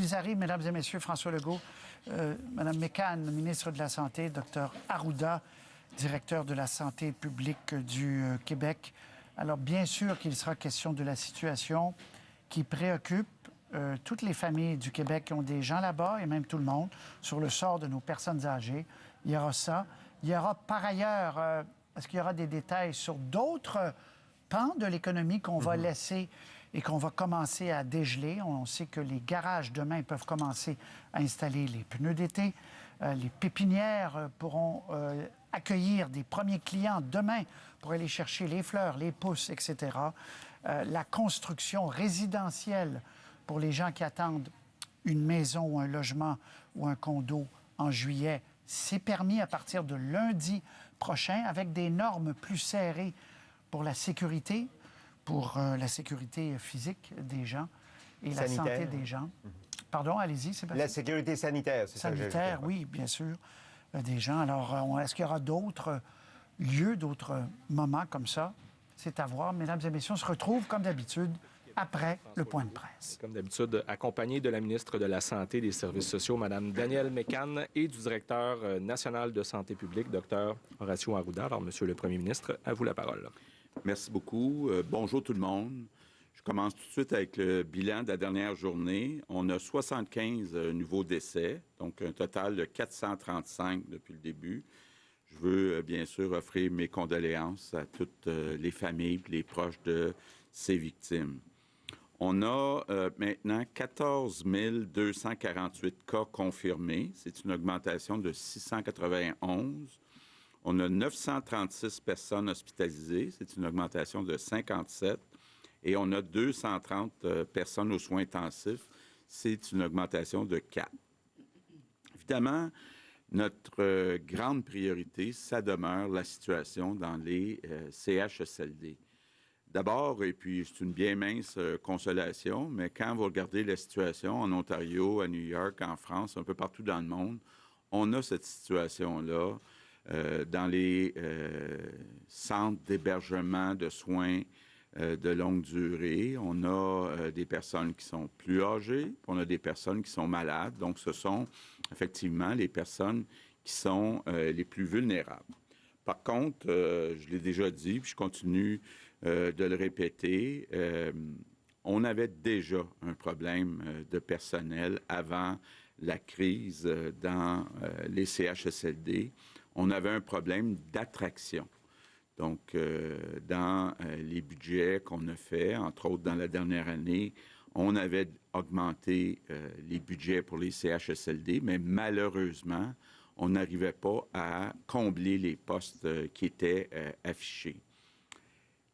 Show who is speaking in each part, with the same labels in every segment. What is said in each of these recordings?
Speaker 1: ils arrivent, Mesdames et Messieurs, François Legault, Mme Mécan, ministre de la Santé, Dr Arruda, directeur de la santé publique du Québec. Alors, bien sûr qu'il sera question de la situation qui préoccupe toutes les familles du Québec qui ont des gens là-bas, et même tout le monde, sur le sort de nos personnes âgées. Il y aura ça. Il y aura par ailleurs, est-ce qu'il y aura des détails sur d'autres pans de l'économie qu'on va laisser et qu'on va commencer à dégeler? On sait que les garages demain peuvent commencer à installer les pneus d'été. Les pépinières pourront accueillir des premiers clients demain pour aller chercher les fleurs, les pousses, etc. La construction résidentielle pour les gens qui attendent une maison ou un logement ou un condo en juillet, c'est permis à partir de lundi prochain avec des normes plus serrées pour la sécurité physique des gens et la santé des gens. Pardon, allez-y, Sébastien.
Speaker 2: La sécurité sanitaire, c'est ça.
Speaker 1: Sanitaire, oui, bien sûr, des gens. Alors, est-ce qu'il y aura d'autres lieux, d'autres moments comme ça? C'est à voir. Mesdames et messieurs, on se retrouve, comme d'habitude, après le point de presse.
Speaker 3: Comme d'habitude, accompagné de la ministre de la Santé et des Services sociaux, Mme Danielle Mécan, et du directeur national de santé publique, Dr Horacio Arruda. Alors, Monsieur le Premier ministre, à vous la parole.
Speaker 4: Merci beaucoup. Bonjour tout le monde. Je commence tout de suite avec le bilan de la dernière journée. On a 75 nouveaux décès, donc un total de 435 depuis le début. Je veux bien sûr offrir mes condoléances à toutes les familles et les proches de ces victimes. On a maintenant 14 248 cas confirmés. C'est une augmentation de 691. On a 936 personnes hospitalisées. C'est une augmentation de 57. Et on a 230 personnes aux soins intensifs. C'est une augmentation de 4. Évidemment, notre grande priorité, ça demeure la situation dans les CHSLD. D'abord, et puis c'est une bien mince consolation, mais quand vous regardez la situation en Ontario, à New York, en France, un peu partout dans le monde, on a cette situation-là dans les centres d'hébergement de soins de longue durée. On a des personnes qui sont plus âgées, puis on a des personnes qui sont malades. Donc, ce sont effectivement les personnes qui sont les plus vulnérables. Par contre, je l'ai déjà dit, puis je continue de le répéter, on avait déjà un problème de personnel avant la crise dans les CHSLD. On avait un problème d'attraction. Donc, dans les budgets qu'on a faits, entre autres dans la dernière année, on avait augmenté les budgets pour les CHSLD, mais malheureusement, on n'arrivait pas à combler les postes qui étaient affichés.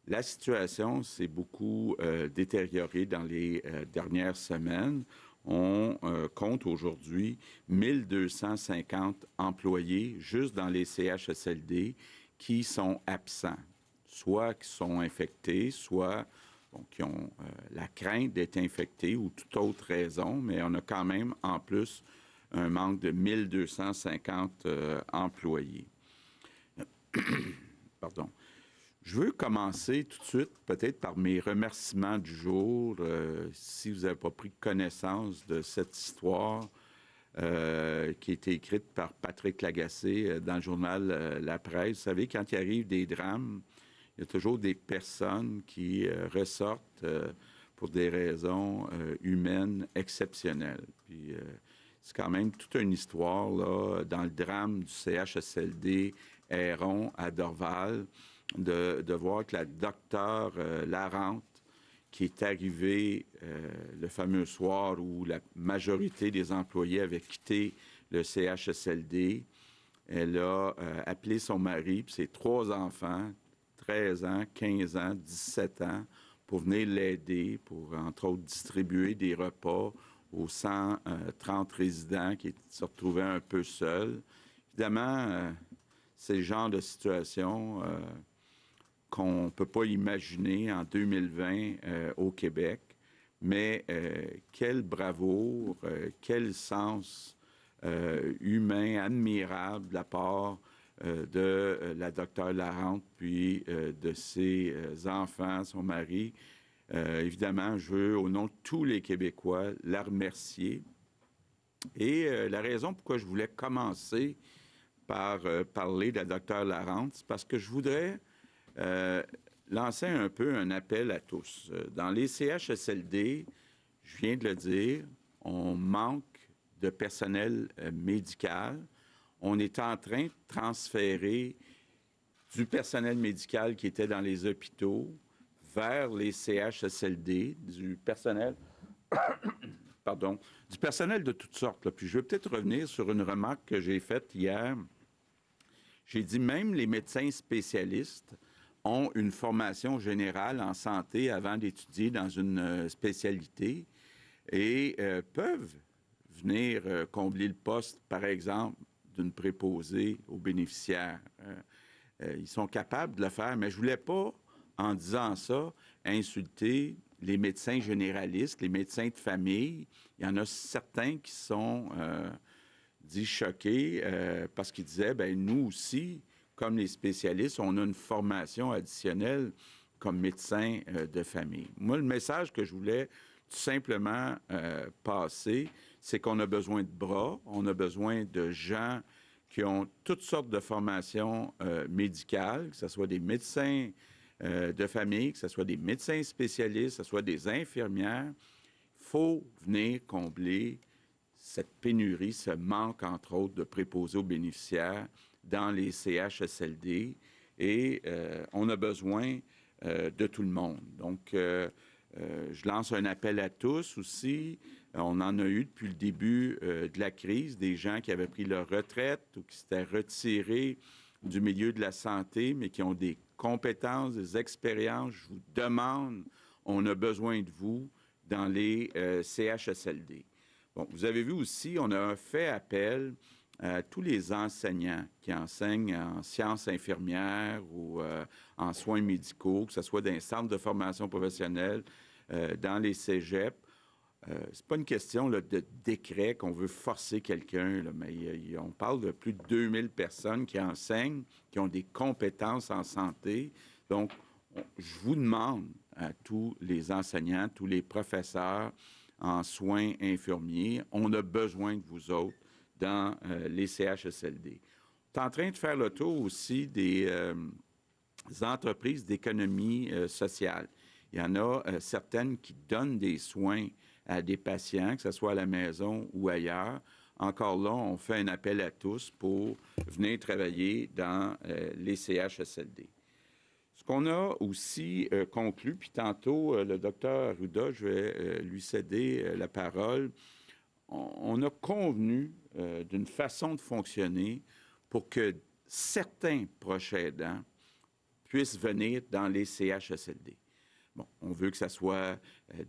Speaker 4: La situation s'est beaucoup détériorée dans les dernières semaines. On compte aujourd'hui 1250 employés juste dans les CHSLD qui sont absents, soit qui sont infectés, soit qui ont la crainte d'être infectés ou toute autre raison, mais on a quand même en plus un manque de 1250 employés. Pardon. Je veux commencer tout de suite peut-être par mes remerciements du jour. Si vous n'avez pas pris connaissance de cette histoire qui a été écrite par Patrick Lagacé dans le journal La Presse, vous savez, quand il arrive des drames, il y a toujours des personnes qui ressortent pour des raisons humaines exceptionnelles. Puis c'est quand même toute une histoire là, dans le drame du CHSLD Héron à Dorval, de voir que la docteure Larente, qui est arrivée le fameux soir où la majorité des employés avaient quitté le CHSLD, elle a appelé son mari et ses 3 enfants, 13 ans, 15 ans, 17 ans, pour venir l'aider, pour, entre autres, distribuer des repas aux 130 résidents qui se retrouvaient un peu seuls. Évidemment, c'est le genre de situation qu'on ne peut pas imaginer en 2020 au Québec. Mais quelle bravoure, quel sens humain admirable de la part de la docteure Larente, puis de ses enfants, son mari. Évidemment, je veux, au nom de tous les Québécois, la remercier Et la raison pourquoi je voulais commencer par parler de la docteure Larente, c'est parce que je voudrais lancer un peu un appel à tous. Dans les CHSLD, je viens de le dire, on manque de personnel médical. On est en train de transférer du personnel médical qui était dans les hôpitaux vers les CHSLD, du personnel du personnel de toutes sortes. Là. Puis je vais peut-être revenir sur une remarque que j'ai faite hier. J'ai dit même les médecins spécialistes ont une formation générale en santé avant d'étudier dans une spécialité et peuvent venir combler le poste, par exemple, d'une préposée aux bénéficiaires. Ils sont capables de le faire, mais je ne voulais pas, en disant ça, insulter les médecins généralistes, les médecins de famille. Il y en a certains qui sont dits choqués parce qu'ils disaient, bien, nous aussi, comme les spécialistes, on a une formation additionnelle comme médecin de famille. Moi, le message que je voulais tout simplement passer, c'est qu'on a besoin de bras, on a besoin de gens qui ont toutes sortes de formations médicales, que ce soit des médecins de famille, que ce soit des médecins spécialistes, que ce soit des infirmières. Il faut venir combler cette pénurie, ce manque, entre autres, de préposés aux bénéficiaires dans les CHSLD. Et on a besoin de tout le monde. Donc, je lance un appel à tous aussi. On en a eu depuis le début de la crise, des gens qui avaient pris leur retraite ou qui s'étaient retirés du milieu de la santé, mais qui ont des compétences, des expériences. Je vous demande, on a besoin de vous dans les CHSLD. Bon, vous avez vu aussi, on a fait appel à tous les enseignants qui enseignent en sciences infirmières ou en soins médicaux, que ce soit dans les centres de formation professionnelle, dans les cégeps. C'est pas une question là, de décret qu'on veut forcer quelqu'un, là, mais on parle de plus de 2000 personnes qui enseignent, qui ont des compétences en santé. Donc, je vous demande à tous les enseignants, tous les professeurs en soins infirmiers, on a besoin de vous autres dans les CHSLD. On est en train de faire le tour aussi des entreprises d'économie sociale. Il y en a certaines qui donnent des soins à des patients, que ce soit à la maison ou ailleurs. Encore là, on fait un appel à tous pour venir travailler dans les CHSLD. Ce qu'on a aussi conclu, puis tantôt, le docteur Arruda, je vais lui céder la parole, on a convenu d'une façon de fonctionner pour que certains proches aidants puissent venir dans les CHSLD. Bon, on veut que ce soit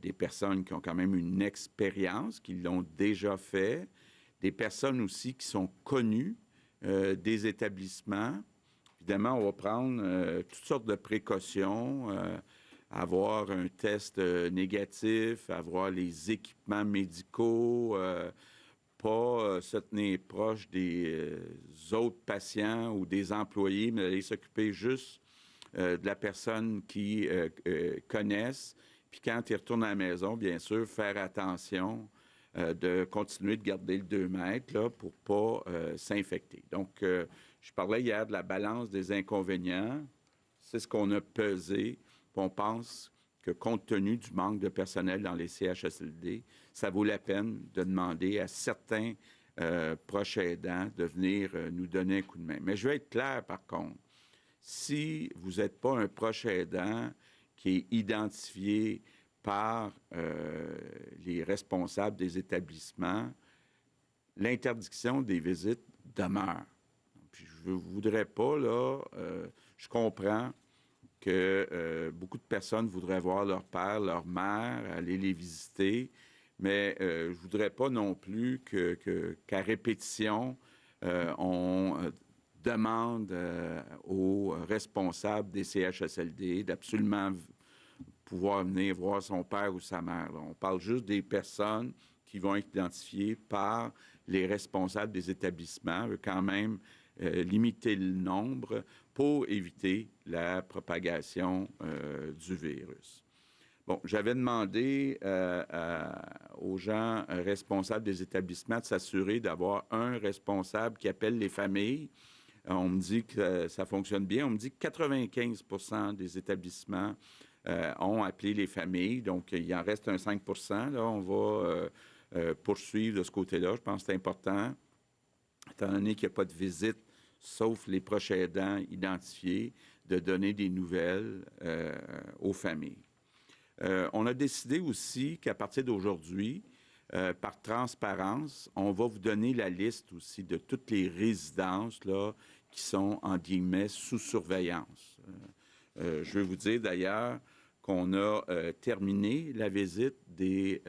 Speaker 4: des personnes qui ont quand même une expérience, qui l'ont déjà fait, des personnes aussi qui sont connues des établissements. Évidemment, on va prendre toutes sortes de précautions, avoir un test négatif, avoir les équipements médicaux, pas se tenir proche des autres patients ou des employés, mais aller s'occuper juste de la personne qui connaissent. Puis quand ils retournent à la maison, bien sûr, faire attention de continuer de garder le 2 mètres là, pour ne pas s'infecter. Donc, je parlais hier de la balance des inconvénients. C'est ce qu'on a pesé. Puis on pense que compte tenu du manque de personnel dans les CHSLD, ça vaut la peine de demander à certains proches aidants de venir nous donner un coup de main. Mais je vais être clair, par contre. Si vous n'êtes pas un proche aidant qui est identifié par les responsables des établissements, l'interdiction des visites demeure. Puis je ne voudrais pas, là, je comprends que beaucoup de personnes voudraient voir leur père, leur mère, aller les visiter, mais je ne voudrais pas non plus qu'à répétition, on demande aux responsables des CHSLD d'absolument pouvoir venir voir son père ou sa mère. Là. On parle juste des personnes qui vont être identifiées par les responsables des établissements, quand même limiter le nombre pour éviter la propagation du virus. Bon, j'avais demandé aux gens responsables des établissements de s'assurer d'avoir un responsable qui appelle les familles. On me dit que ça fonctionne bien. On me dit que 95 des établissements ont appelé les familles. Donc, il en reste un 5 là. On va poursuivre de ce côté-là. Je pense que c'est important, étant donné qu'il n'y a pas de visite, sauf les proches aidants identifiés, de donner des nouvelles aux familles. On a décidé aussi qu'à partir d'aujourd'hui, par transparence, on va vous donner la liste aussi de toutes les résidences là, qui sont, en guillemets, sous surveillance. Je veux vous dire d'ailleurs qu'on a terminé la visite des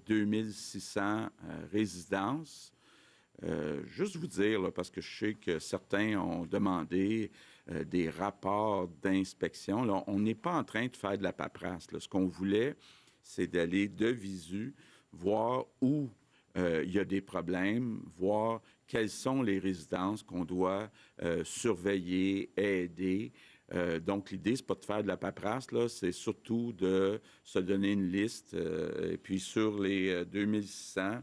Speaker 4: 2600 résidences. Juste vous dire, là, parce que je sais que certains ont demandé des rapports d'inspection. Là, on n'est pas en train de faire de la paperasse. Là. Ce qu'on voulait, c'est d'aller de visu, voir où il y a des problèmes, voir quelles sont les résidences qu'on doit surveiller, aider. Donc, l'idée, c'est pas de faire de la paperasse, là, c'est surtout de se donner une liste. Et puis, sur les 2600,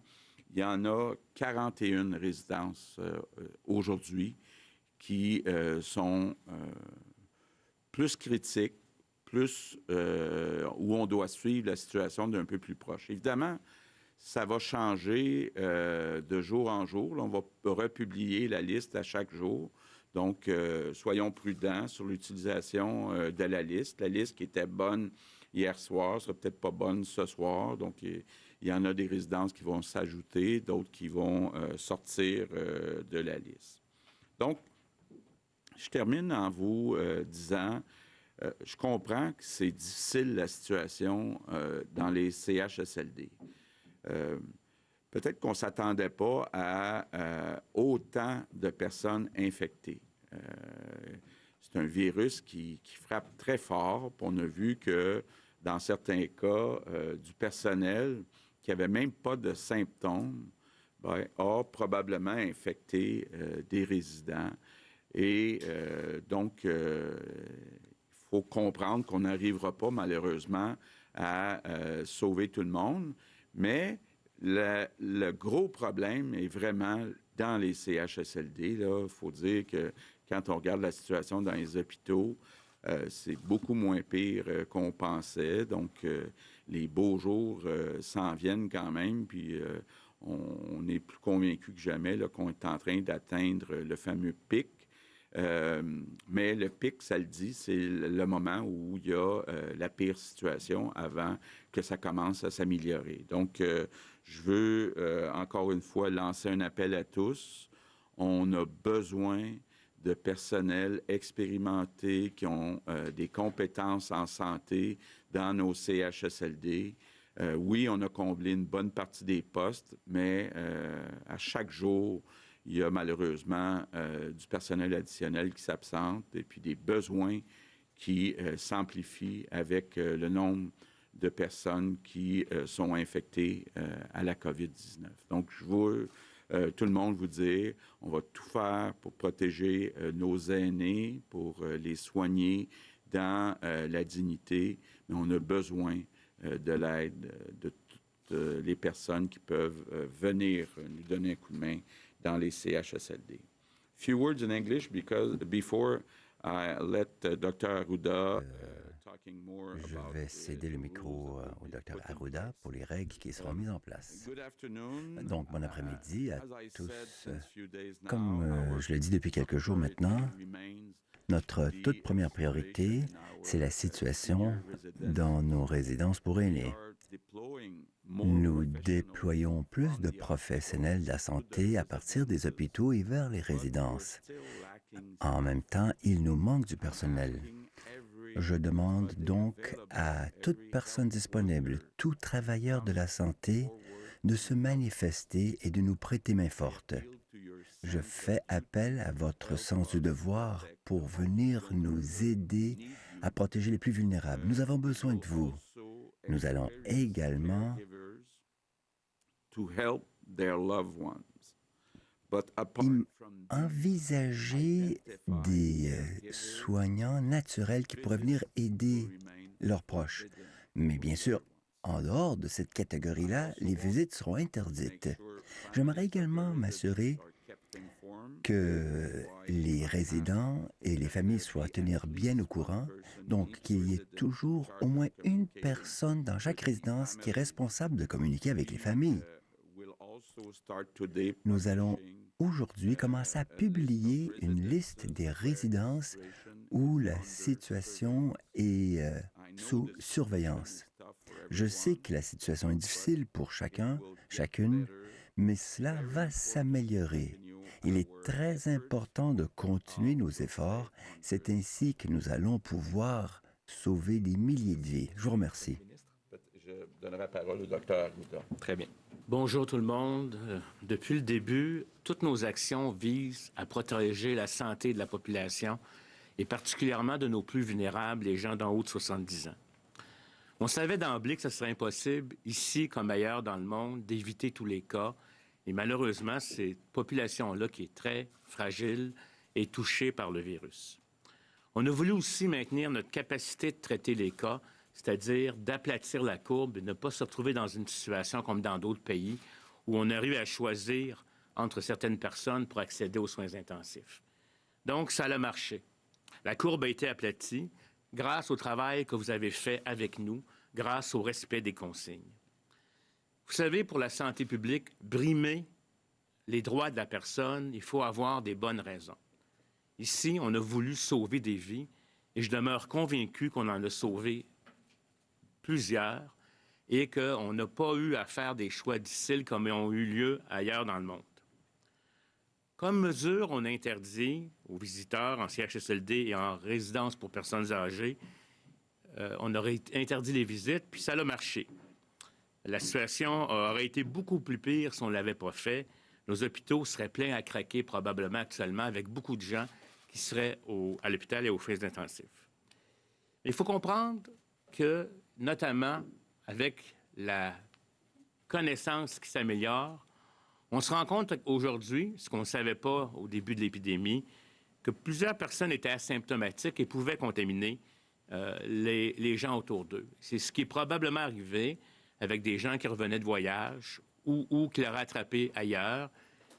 Speaker 4: il y en a 41 résidences aujourd'hui qui sont plus critiques, plus où on doit suivre la situation d'un peu plus proche. Évidemment, ça va changer de jour en jour. Là, on va republier la liste à chaque jour. Donc, soyons prudents sur l'utilisation de la liste. La liste qui était bonne hier soir sera peut-être pas bonne ce soir. Donc, il y en a des résidences qui vont s'ajouter, d'autres qui vont sortir de la liste. Donc, je termine en vous disant, je comprends que c'est difficile la situation dans les CHSLD. Peut-être qu'on ne s'attendait pas à autant de personnes infectées. C'est un virus qui frappe très fort. On a vu que dans certains cas, du personnel qui n'avait même pas de symptômes a probablement infecté des résidents. Et donc, il faut comprendre qu'on n'arrivera pas malheureusement à sauver tout le monde. Mais le gros problème est vraiment dans les CHSLD. Il faut dire que quand on regarde la situation dans les hôpitaux, c'est beaucoup moins pire qu'on pensait. Donc, les beaux jours s'en viennent quand même. Puis, on est plus convaincu que jamais qu'on est en train d'atteindre le fameux pic. Mais le pic, ça le dit, c'est le moment où il y a la pire situation avant que ça commence à s'améliorer. Donc, je veux encore une fois lancer un appel à tous. On a besoin de personnel expérimenté qui ont des compétences en santé dans nos CHSLD. Oui, on a comblé une bonne partie des postes, mais à chaque jour, il y a malheureusement du personnel additionnel qui s'absente et puis des besoins qui s'amplifient avec le nombre de personnes qui sont infectées à la COVID-19. Donc, je veux tout le monde vous dire, on va tout faire pour protéger nos aînés, pour les soigner dans la dignité, mais on a besoin de l'aide de toutes les personnes qui peuvent venir nous donner un coup de main dans les CHSLD. Few words in English because before I let Dr. Arruda talking more
Speaker 5: Je
Speaker 4: about
Speaker 5: vais céder le micro au Dr. Arruda pour les règles qui seront mises en place.
Speaker 4: Good afternoon.
Speaker 5: Donc, bon après-midi à
Speaker 4: As I
Speaker 5: tous.
Speaker 4: said, since few days now,
Speaker 5: Comme
Speaker 4: our
Speaker 5: je le dis depuis quelques jours maintenant,
Speaker 4: remains
Speaker 5: notre toute première priorité, c'est la situation dans nos résidences pour aînés. Nous déployons plus de professionnels de la santé à partir des hôpitaux et vers les résidences. En même temps, il nous manque du personnel. Je demande donc à toute personne disponible, tout travailleur de la santé, de se manifester et de nous prêter main forte. Je fais appel à votre sens du devoir pour venir nous aider à protéger les plus vulnérables. Nous avons besoin de vous. Nous allons également envisager des soignants naturels qui pourraient venir aider leurs proches. Mais bien sûr, en dehors de cette catégorie-là, les visites seront interdites. J'aimerais également m'assurer que les résidents et les familles soient tenir bien au courant, donc qu'il y ait toujours au moins une personne dans chaque résidence qui est responsable de communiquer avec les familles. Nous allons aujourd'hui commencer à publier une liste des résidences où la situation est sous surveillance. Je sais que la situation est difficile pour chacun, chacune, mais cela va s'améliorer. Il est très important de continuer nos efforts. C'est ainsi que nous allons pouvoir sauver des milliers de vies. Je vous remercie.
Speaker 3: Je donnerai la parole au docteur Arruda. Très bien.
Speaker 6: Bonjour tout le monde. Depuis le début, toutes nos actions visent à protéger la santé de la population et particulièrement de nos plus vulnérables, les gens d'en haut de 70 ans. On savait d'emblée que ce serait impossible, ici comme ailleurs dans le monde, d'éviter tous les cas. Et malheureusement, c'est cette population-là qui est très fragile et touchée par le virus. On a voulu aussi maintenir notre capacité de traiter les cas, c'est-à-dire d'aplatir la courbe et ne pas se retrouver dans une situation comme dans d'autres pays où on arrive à choisir entre certaines personnes pour accéder aux soins intensifs. Donc, ça a marché. La courbe a été aplatie grâce au travail que vous avez fait avec nous, grâce au respect des consignes. Vous savez, pour la santé publique, brimer les droits de la personne, il faut avoir des bonnes raisons. Ici, on a voulu sauver des vies et je demeure convaincu qu'on en a sauvé plusieurs et qu'on n'a pas eu à faire des choix difficiles comme ils ont eu lieu ailleurs dans le monde. Comme mesure, on interdit aux visiteurs en CHSLD et en résidence pour personnes âgées, on aurait interdit les visites, puis ça a marché. La situation aurait été beaucoup plus pire si on ne l'avait pas fait. Nos hôpitaux seraient pleins à craquer probablement actuellement avec beaucoup de gens qui seraient à l'hôpital et aux soins intensifs. Il faut comprendre que, notamment avec la connaissance qui s'améliore, on se rend compte aujourd'hui, ce qu'on ne savait pas au début de l'épidémie, que plusieurs personnes étaient asymptomatiques et pouvaient contaminer les gens autour d'eux. C'est ce qui est probablement arrivé avec des gens qui revenaient de voyage ou qui l'auraient attrapé ailleurs,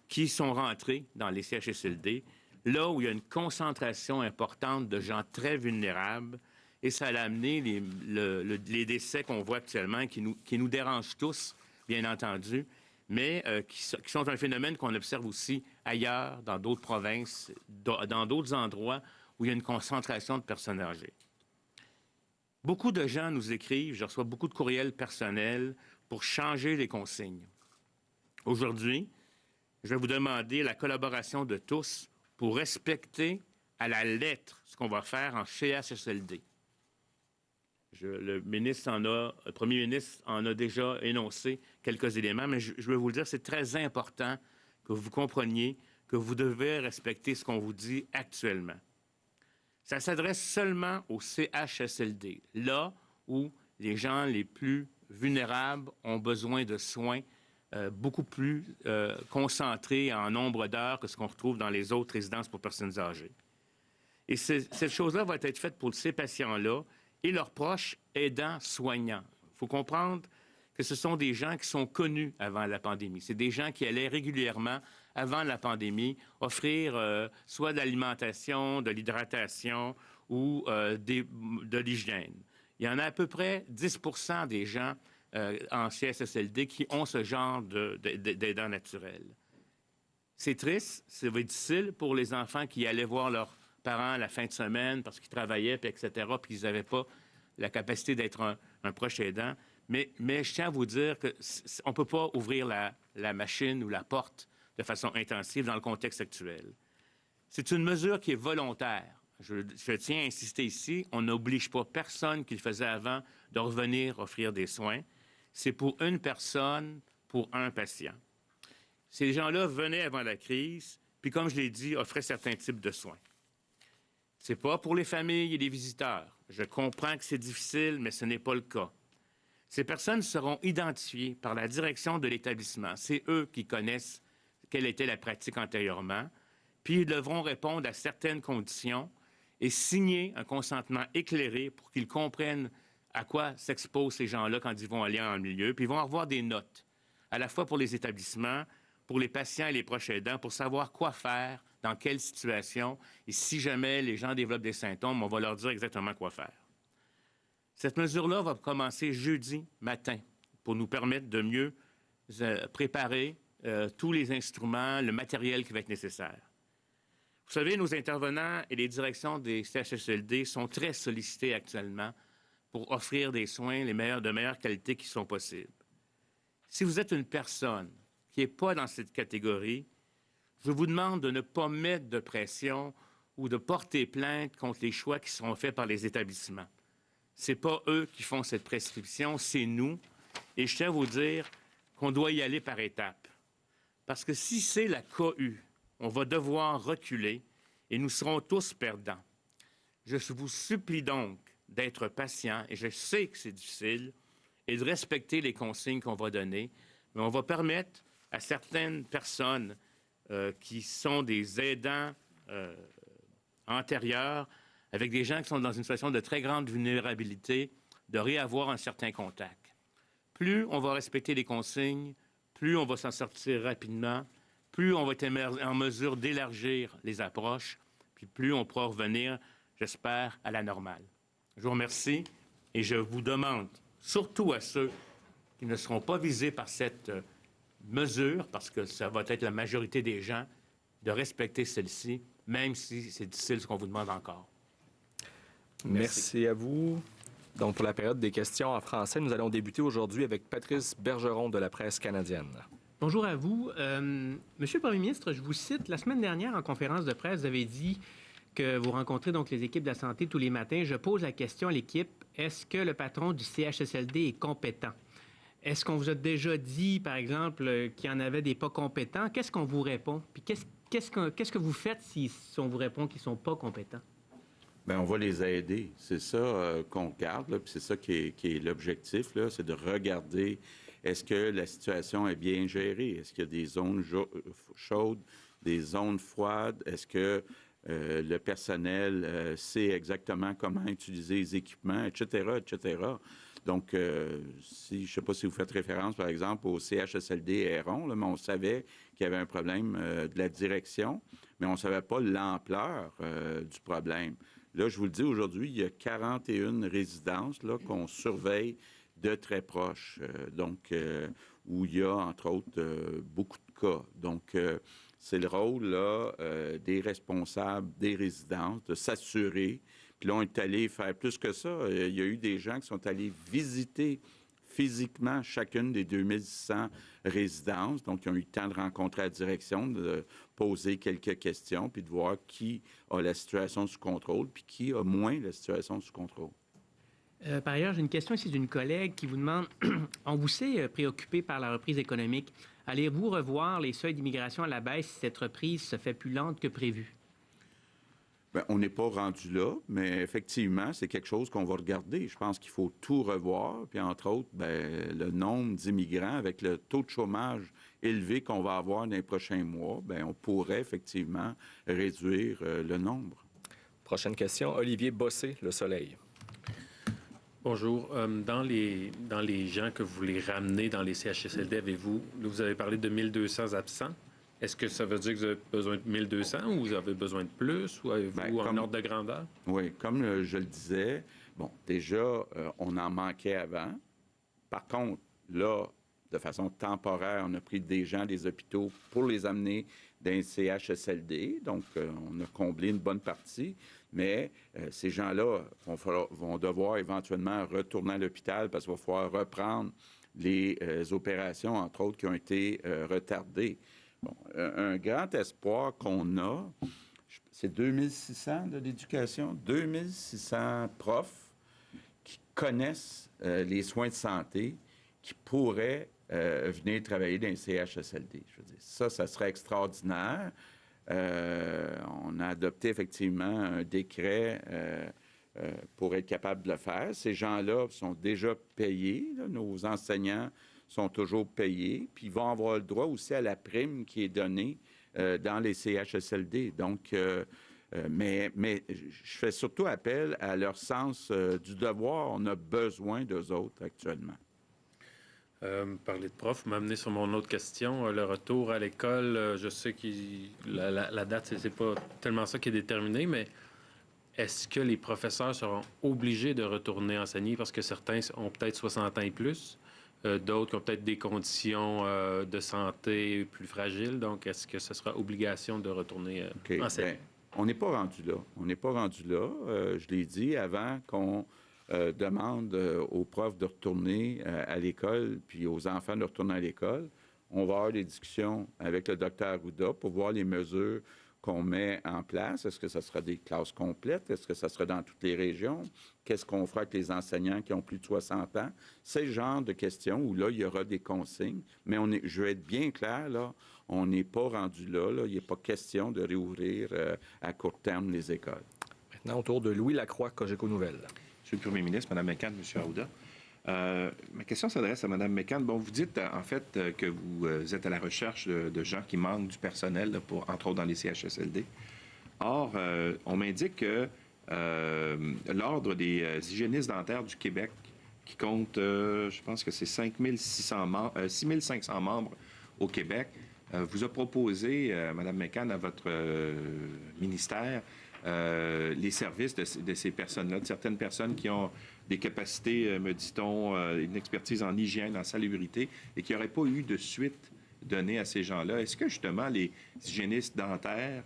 Speaker 6: qui sont rentrés dans les CHSLD, là où il y a une concentration importante de gens très vulnérables, et ça a amené les décès qu'on voit actuellement, qui nous dérangent tous, bien entendu, mais qui sont un phénomène qu'on observe aussi ailleurs, dans d'autres provinces, dans d'autres endroits où il y a une concentration de personnes âgées. Beaucoup de gens nous écrivent, je reçois beaucoup de courriels personnels pour changer les consignes. Aujourd'hui, je vais vous demander la collaboration de tous pour respecter à la lettre ce qu'on va faire en CHSLD. Le premier ministre en a déjà énoncé quelques éléments, mais je veux vous le dire, c'est très important que vous compreniez que vous devez respecter ce qu'on vous dit actuellement. Ça s'adresse seulement au CHSLD, là où les gens les plus vulnérables ont besoin de soins beaucoup plus concentrés en nombre d'heures que ce qu'on retrouve dans les autres résidences pour personnes âgées. Et cette chose-là va être faite pour ces patients-là et leurs proches aidants soignants. Il faut comprendre que ce sont des gens qui sont connus avant la pandémie. C'est des gens qui allaient régulièrement, avant la pandémie, offrir soit de l'alimentation, de l'hydratation ou de l'hygiène. Il y en a à peu près 10 % des gens en CHSLD qui ont ce genre d'aidants naturels. C'est triste, ça va être difficile pour les enfants qui allaient voir leurs parents la fin de semaine parce qu'ils travaillaient, puis etc., puis ils n'avaient pas la capacité d'être un proche aidant. Mais je tiens à vous dire qu'on ne peut pas ouvrir la machine ou la porte de façon intensive dans le contexte actuel. C'est une mesure qui est volontaire. Je tiens à insister ici, on n'oblige pas personne qui le faisait avant de revenir offrir des soins. C'est pour une personne, pour un patient. Ces gens-là venaient avant la crise, puis comme je l'ai dit, offraient certains types de soins. Ce n'est pas pour les familles et les visiteurs. Je comprends que c'est difficile, mais ce n'est pas le cas. Ces personnes seront identifiées par la direction de l'établissement. C'est eux qui connaissent quelle était la pratique antérieurement, puis ils devront répondre à certaines conditions et signer un consentement éclairé pour qu'ils comprennent à quoi s'exposent ces gens-là quand ils vont aller en milieu, puis ils vont avoir des notes, à la fois pour les établissements, pour les patients et les proches aidants, pour savoir quoi faire, dans quelle situation, et si jamais les gens développent des symptômes, on va leur dire exactement quoi faire. Cette mesure-là va commencer jeudi matin pour nous permettre de mieux préparer tous les instruments, le matériel qui va être nécessaire. Vous savez, nos intervenants et les directions des CHSLD sont très sollicités actuellement pour offrir des soins de meilleure qualité qui sont possibles. Si vous êtes une personne qui n'est pas dans cette catégorie, je vous demande de ne pas mettre de pression ou de porter plainte contre les choix qui seront faits par les établissements. Ce n'est pas eux qui font cette prescription, c'est nous. Et je tiens à vous dire qu'on doit y aller par étapes. Parce que si c'est la cohue, on va devoir reculer et nous serons tous perdants. Je vous supplie donc d'être patient, et je sais que c'est difficile, et de respecter les consignes qu'on va donner, mais on va permettre à certaines personnes qui sont des aidants antérieurs, avec des gens qui sont dans une situation de très grande vulnérabilité, de réavoir un certain contact. Plus on va respecter les consignes, plus on va s'en sortir rapidement, plus on va être en mesure d'élargir les approches, puis plus on pourra revenir, j'espère, à la normale. Je vous remercie et je vous demande, surtout à ceux qui ne seront pas visés par cette mesure, parce que ça va être la majorité des gens, de respecter celle-ci, même si c'est difficile ce qu'on vous demande encore.
Speaker 3: Merci à vous. Donc, pour la période des questions en français, nous allons débuter aujourd'hui avec Patrice Bergeron de la presse canadienne.
Speaker 7: Bonjour à vous. Monsieur le Premier ministre, je vous cite, la semaine dernière, en conférence de presse, vous avez dit que vous rencontrez donc les équipes de la santé tous les matins. Je pose la question à l'équipe, est-ce que le patron du CHSLD est compétent? Est-ce qu'on vous a déjà dit, par exemple, qu'il y en avait des pas compétents? Qu'est-ce qu'on vous répond? Puis qu'est-ce que vous faites si on vous répond qu'ils ne sont pas compétents?
Speaker 4: Bien, on va les aider. C'est ça qu'on regarde, là, puis c'est ça qui est l'objectif, là, c'est de regarder est-ce que la situation est bien gérée? Est-ce qu'il y a des zones chaudes, des zones froides? Est-ce que le personnel sait exactement comment utiliser les équipements, etc., etc.? Donc, je ne sais pas si vous faites référence, par exemple, au CHSLD Héron, là, mais on savait qu'il y avait un problème de la direction, mais on ne savait pas l'ampleur du problème. Là, je vous le dis, aujourd'hui, il y a 41 résidences là, qu'on surveille de très proche, où il y a, entre autres, beaucoup de cas. Donc, c'est le rôle là, des responsables des résidences de s'assurer. Puis là, on est allé faire plus que ça. Il y a eu des gens qui sont allés visiter physiquement chacune des 2600 résidences. Donc, ils ont eu le temps de rencontrer la direction, de poser quelques questions, puis de voir qui a la situation sous contrôle, puis qui a moins la situation sous contrôle.
Speaker 7: Par ailleurs, j'ai une question ici d'une collègue qui vous demande, on vous sait préoccupé par la reprise économique. Allez-vous revoir les seuils d'immigration à la baisse si cette reprise se fait plus lente que prévu?
Speaker 4: Bien, on n'est pas rendu là, mais effectivement, c'est quelque chose qu'on va regarder. Je pense qu'il faut tout revoir. Puis, entre autres, bien, le nombre d'immigrants avec le taux de chômage élevé qu'on va avoir dans les prochains mois, bien, on pourrait effectivement réduire le nombre.
Speaker 3: Prochaine question, Olivier Bossé, Le Soleil.
Speaker 8: Bonjour. Dans les gens que vous voulez ramener dans les CHSLD, vous avez parlé de 1200 absents. Est-ce que ça veut dire que vous avez besoin de 1200 ou vous avez besoin de plus ou avez-vous un ordre de grandeur?
Speaker 4: Oui, comme je le disais, bon, déjà, on en manquait avant. Par contre, là, de façon temporaire, on a pris des gens des hôpitaux pour les amener dans les CHSLD. Donc, on a comblé une bonne partie. Mais ces gens-là vont devoir éventuellement retourner à l'hôpital parce qu'il va falloir reprendre les opérations, entre autres, qui ont été retardées. Bon, un grand espoir qu'on a, c'est 2600 de l'éducation, 2600 profs qui connaissent les soins de santé, qui pourraient venir travailler dans les CHSLD. Je veux dire, ça serait extraordinaire. On a adopté effectivement un décret pour être capable de le faire. Ces gens-là sont déjà payés. Là. Nos enseignants sont toujours payés. Puis ils vont avoir le droit aussi à la prime qui est donnée dans les CHSLD. Donc, Mais je fais surtout appel à leur sens du devoir. On a besoin d'eux autres actuellement.
Speaker 8: Parler de prof m'a amené sur mon autre question. Le retour à l'école, je sais que la date, c'est pas tellement ça qui est déterminé, mais est-ce que les professeurs seront obligés de retourner enseigner parce que certains ont peut-être 60 ans et plus, d'autres qui ont peut-être des conditions de santé plus fragiles. Donc, est-ce que ce sera obligation de retourner enseigner?
Speaker 4: Bien, on n'est pas rendu là. On n'est pas rendu là. Je l'ai dit avant qu'on demande aux profs de retourner à l'école, puis aux enfants de retourner à l'école. On va avoir des discussions avec le docteur Arruda pour voir les mesures qu'on met en place. Est-ce que ça sera des classes complètes? Est-ce que ça sera dans toutes les régions? Qu'est-ce qu'on fera avec les enseignants qui ont plus de 60 ans? C'est le genre de questions où là, il y aura des consignes. Mais je veux être bien clair, là, on n'est pas rendu là. Il n'est pas question de réouvrir à court terme les écoles.
Speaker 3: Maintenant, autour de Louis Lacroix, Cogeco Nouvelles.
Speaker 9: Monsieur le Premier ministre, Mme McCann, M. Arruda. Ma question s'adresse à Mme McCann. Bon, vous dites en fait que vous êtes à la recherche de gens qui manquent du personnel, là, pour, entre autres dans les CHSLD. Or, on m'indique que l'Ordre des hygiénistes dentaires du Québec, qui compte, je pense que c'est 6500 membres au Québec, vous a proposé, Mme McCann, à votre ministère, les services de ces personnes-là, de certaines personnes qui ont des capacités, me dit-on, une expertise en hygiène, en salubrité, et qui n'auraient pas eu de suite donnée à ces gens-là. Est-ce que, justement, les hygiénistes dentaires,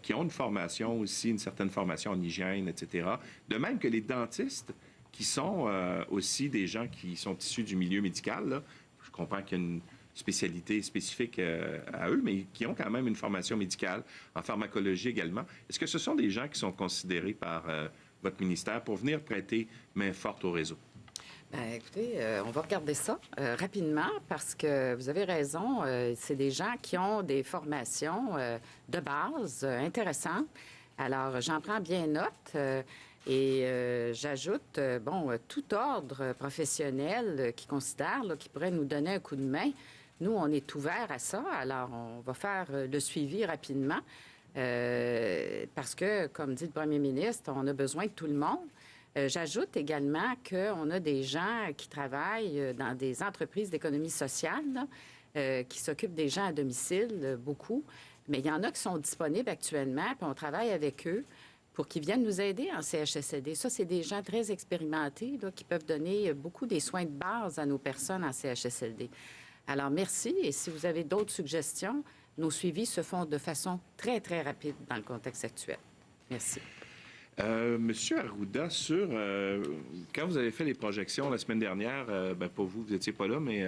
Speaker 9: qui ont une formation aussi, une certaine formation en hygiène, etc., de même que les dentistes, qui sont aussi des gens qui sont issus du milieu médical, là, je comprends qu'il y a une spécialité spécifique à eux, mais qui ont quand même une formation médicale, en pharmacologie également. Est-ce que ce sont des gens qui sont considérés par votre ministère pour venir prêter main forte au réseau?
Speaker 10: Bien, écoutez, on va regarder ça rapidement parce que vous avez raison, c'est des gens qui ont des formations de base intéressantes. Alors, j'en prends bien note. Et j'ajoute, tout ordre professionnel qui considère qui pourrait nous donner un coup de main, nous, on est ouvert à ça. Alors, on va faire le suivi rapidement parce que, comme dit le premier ministre, on a besoin de tout le monde. J'ajoute également qu'on a des gens qui travaillent dans des entreprises d'économie sociale, là, qui s'occupent des gens à domicile, beaucoup. Mais il y en a qui sont disponibles actuellement, puis on travaille avec eux pour qu'ils viennent nous aider en CHSLD. Ça, c'est des gens très expérimentés là, qui peuvent donner beaucoup des soins de base à nos personnes en CHSLD. Alors, merci. Et si vous avez d'autres suggestions, nos suivis se font de façon très, très rapide dans le contexte actuel. Merci.
Speaker 9: Monsieur Arruda, quand vous avez fait les projections la semaine dernière, pas vous, vous n'étiez pas là, mais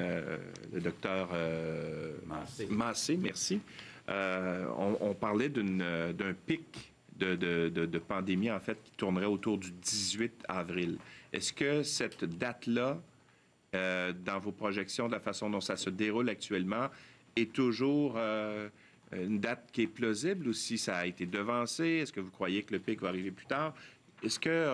Speaker 9: le docteur Massé, merci. On parlait d'un pic de pandémie, en fait, qui tournerait autour du 18 avril. Est-ce que cette date-là, dans vos projections, de la façon dont ça se déroule actuellement, est toujours une date qui est plausible ou si ça a été devancé? Est-ce que vous croyez que le pic va arriver plus tard? Est-ce que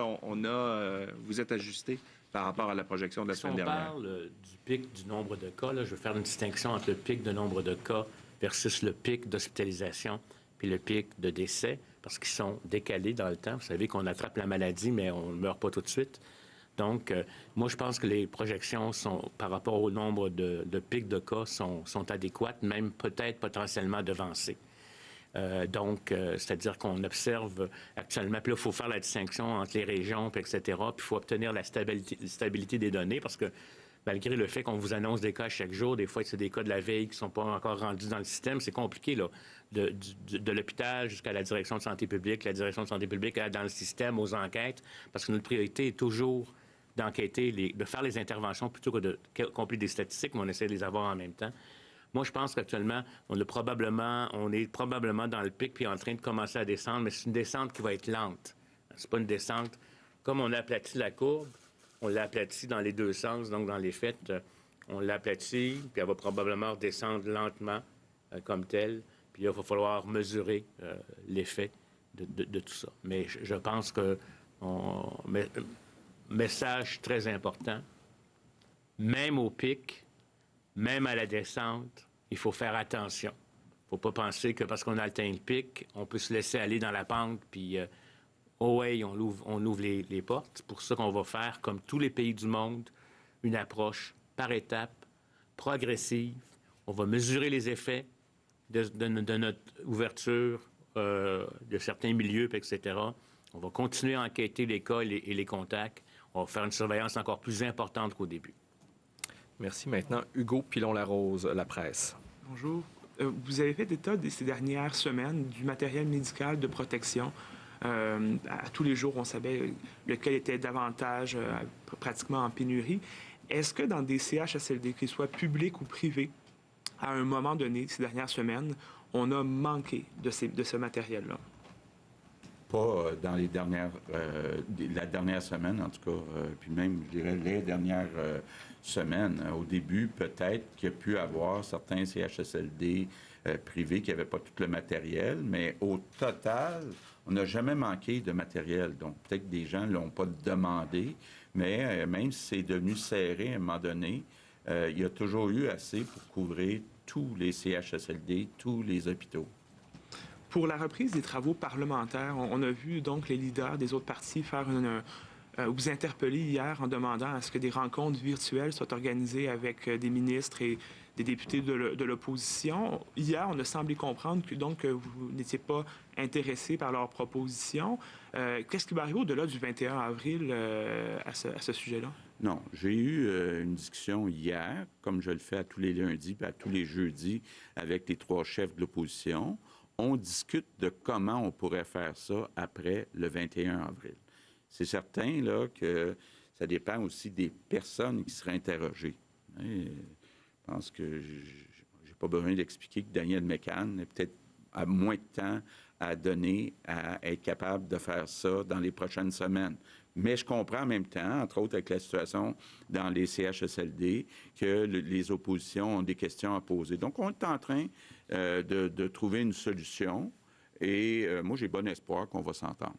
Speaker 9: vous êtes ajusté par rapport à la projection de la semaine dernière?
Speaker 6: Si on parle du pic du nombre de cas, là, je vais faire une distinction entre le pic de nombre de cas versus le pic d'hospitalisation puis le pic de décès, parce qu'ils sont décalés dans le temps. Vous savez qu'on attrape la maladie, mais on ne meurt pas tout de suite. Donc, moi, je pense que les projections sont, par rapport au nombre de pics de cas, sont adéquates, même peut-être potentiellement devancées. C'est-à-dire qu'on observe actuellement, puis là, il faut faire la distinction entre les régions, puis etc., puis il faut obtenir la stabilité des données, parce que malgré le fait qu'on vous annonce des cas chaque jour, des fois, c'est des cas de la veille qui ne sont pas encore rendus dans le système, c'est compliqué, là, de l'hôpital jusqu'à la direction de santé publique, la direction de santé publique dans le système, aux enquêtes, parce que notre priorité est toujours d'enquêter, de faire les interventions plutôt que de compléter des statistiques, mais on essaie de les avoir en même temps. Moi, je pense qu'actuellement, on est probablement dans le pic puis en train de commencer à descendre, mais c'est une descente qui va être lente. C'est pas une descente. Comme on a aplati la courbe, on l'a aplati dans les deux sens, donc dans les faits, on l'a aplati, puis elle va probablement redescendre lentement comme telle, puis là, il va falloir mesurer l'effet de tout ça. Mais je pense que message très important, même au pic, même à la descente, il faut faire attention. faut pas penser que parce qu'on a atteint le pic, on peut se laisser aller dans la pente, puis oh ouais, on ouvre les portes. C'est pour ça qu'on va faire, comme tous les pays du monde, une approche par étapes, progressive. On va mesurer les effets de notre ouverture de certains milieux, etc. On va continuer à enquêter les cas et les contacts. On va faire une surveillance encore plus importante qu'au début.
Speaker 3: Merci. Maintenant, Hugo Pilon-Larose, La Presse.
Speaker 11: Bonjour. Vous avez fait état ces dernières semaines du matériel médical de protection. À tous les jours, on savait lequel était davantage pratiquement en pénurie. Est-ce que dans des CHSLD, qu'ils soient publics ou privés, à un moment donné, ces dernières semaines, on a manqué de ce matériel-là?
Speaker 4: Pas dans la dernière semaine, en tout cas, puis même, je dirais, les dernières semaines. Au début, peut-être qu'il y a pu avoir certains CHSLD privés qui n'avaient pas tout le matériel, mais au total, on n'a jamais manqué de matériel. Donc, peut-être que des gens ne l'ont pas demandé, mais même si c'est devenu serré à un moment donné, il y a toujours eu assez pour couvrir tous les CHSLD, tous les hôpitaux.
Speaker 11: Pour la reprise des travaux parlementaires, on a vu donc les leaders des autres partis faire vous interpeller hier en demandant à ce que des rencontres virtuelles soient organisées avec des ministres et des députés de l'opposition. Hier, on a semblé comprendre que vous n'étiez pas intéressé par leurs propositions. Qu'est-ce qui va arriver au-delà du 21 avril à ce sujet-là?
Speaker 4: Non, j'ai eu une discussion hier, comme je le fais à tous les lundis et à tous les jeudis avec les 3 chefs de l'opposition. On discute de comment on pourrait faire ça après le 21 avril. C'est certain là, que ça dépend aussi des personnes qui seraient interrogées. Je pense que j'ai pas besoin d'expliquer que Daniel McCann peut-être a moins de temps à donner à être capable de faire ça dans les prochaines semaines. Mais je comprends en même temps, entre autres avec la situation dans les CHSLD, que les oppositions ont des questions à poser. Donc, on est en train de trouver une solution et moi, j'ai bon espoir qu'on va s'entendre.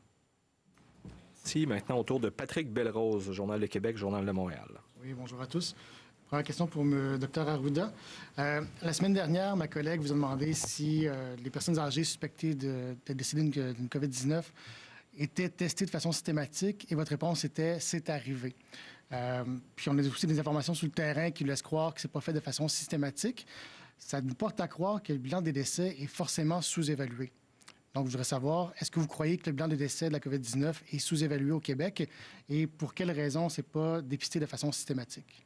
Speaker 3: Si, maintenant, au tour de Patrick Belrose, Journal de Québec, Journal de Montréal.
Speaker 12: Oui, bonjour à tous. Première question pour le Dr Arruda. La semaine dernière, ma collègue vous a demandé si les personnes âgées suspectées d'être décédées d'une COVID-19 étaient testées de façon systématique et votre réponse était « c'est arrivé ». Puis on a aussi des informations sur le terrain qui laissent croire que ce n'est pas fait de façon systématique. Ça nous porte à croire que le bilan des décès est forcément sous-évalué. Donc, je voudrais savoir, est-ce que vous croyez que le bilan des décès de la COVID-19 est sous-évalué au Québec et pour quelles raisons ce n'est pas dépisté de façon systématique?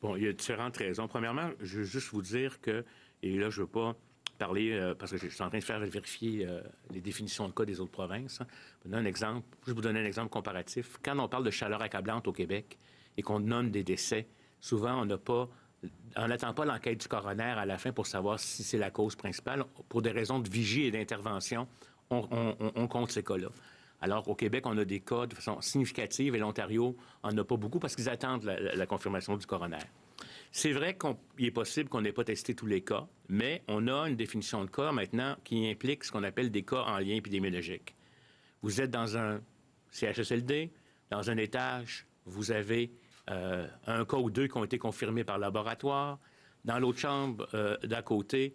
Speaker 6: Bon, il y a différentes raisons. Premièrement, je veux juste vous dire que, et là, je ne veux pas parler, parce que je suis en train de faire vérifier les définitions de cas des autres provinces. Je vais vous donner un exemple comparatif. Quand on parle de chaleur accablante au Québec et qu'on nomme des décès, souvent, on n'attend pas l'enquête du coroner à la fin pour savoir si c'est la cause principale. Pour des raisons de vigie et d'intervention, on compte ces cas-là. Alors, au Québec, on a des cas de façon significative et l'Ontario en a pas beaucoup parce qu'ils attendent la confirmation du coroner. C'est vrai qu'il est possible qu'on n'ait pas testé tous les cas, mais on a une définition de cas maintenant qui implique ce qu'on appelle des cas en lien épidémiologique. Vous êtes dans un CHSLD, dans un étage, vous avez un cas ou 2 qui ont été confirmés par laboratoire. Dans l'autre chambre d'à côté,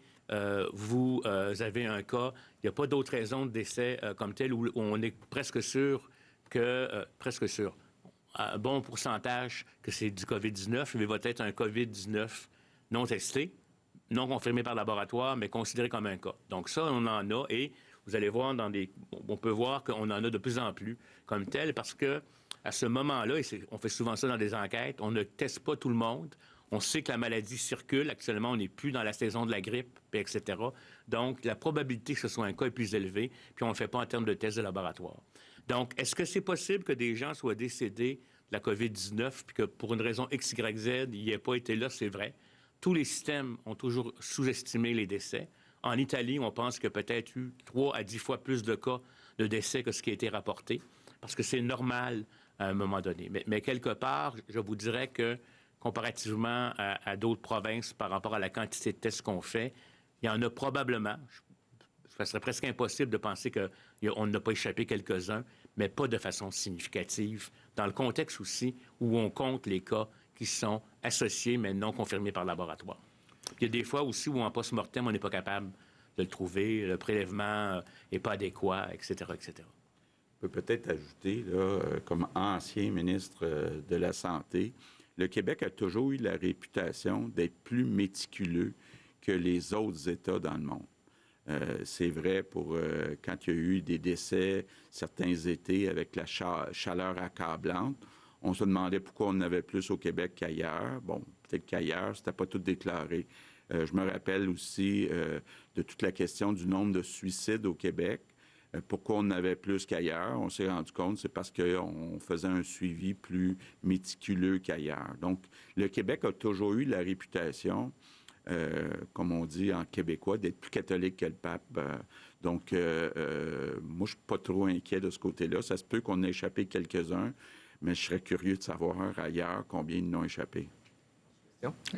Speaker 6: vous avez un cas. Il n'y a pas d'autre raison de décès comme tel où on est presque sûr un bon pourcentage que c'est du COVID-19, mais va être un COVID-19 non testé, non confirmé par laboratoire, mais considéré comme un cas. Donc ça, on en a et vous allez voir on peut voir qu'on en a de plus en plus comme tel parce que à ce moment-là, et on fait souvent ça dans des enquêtes, on ne teste pas tout le monde. On sait que la maladie circule. Actuellement, on n'est plus dans la saison de la grippe, etc. Donc, la probabilité que ce soit un cas est plus élevée, puis on ne le fait pas en termes de tests de laboratoire. Donc, est-ce que c'est possible que des gens soient décédés de la COVID-19, puis que pour une raison X, Y, Z, il n'y ait pas été là? C'est vrai. Tous les systèmes ont toujours sous-estimé les décès. En Italie, on pense qu'il y a peut-être eu 3 à 10 fois plus de cas de décès que ce qui a été rapporté, parce que c'est normal à un moment donné. Mais quelque part, je vous dirais que comparativement à d'autres provinces par rapport à la quantité de tests qu'on fait, il y en a probablement. Ça serait presque impossible de penser qu'on n'a pas échappé quelques-uns, mais pas de façon significative, dans le contexte aussi où on compte les cas qui sont associés mais non confirmés par laboratoire. Il y a des fois aussi où en post-mortem, on n'est pas capable de le trouver, le prélèvement n'est pas adéquat, etc., etc.
Speaker 4: Je peux peut-être ajouter, là, comme ancien ministre de la Santé, le Québec a toujours eu la réputation d'être plus méticuleux que les autres États dans le monde. C'est vrai pour quand il y a eu des décès certains étés avec la chaleur accablante. On se demandait pourquoi on en avait plus au Québec qu'ailleurs. Bon, peut-être qu'ailleurs, c'était pas tout déclaré. Je me rappelle aussi de toute la question du nombre de suicides au Québec. Pourquoi on en avait plus qu'ailleurs? On s'est rendu compte, c'est parce qu'on faisait un suivi plus méticuleux qu'ailleurs. Donc, le Québec a toujours eu la réputation, comme on dit en québécois, d'être plus catholique que le pape. Moi, je suis pas trop inquiet de ce côté-là. Ça se peut qu'on ait échappé quelques-uns, mais je serais curieux de savoir ailleurs combien ils n'ont échappé.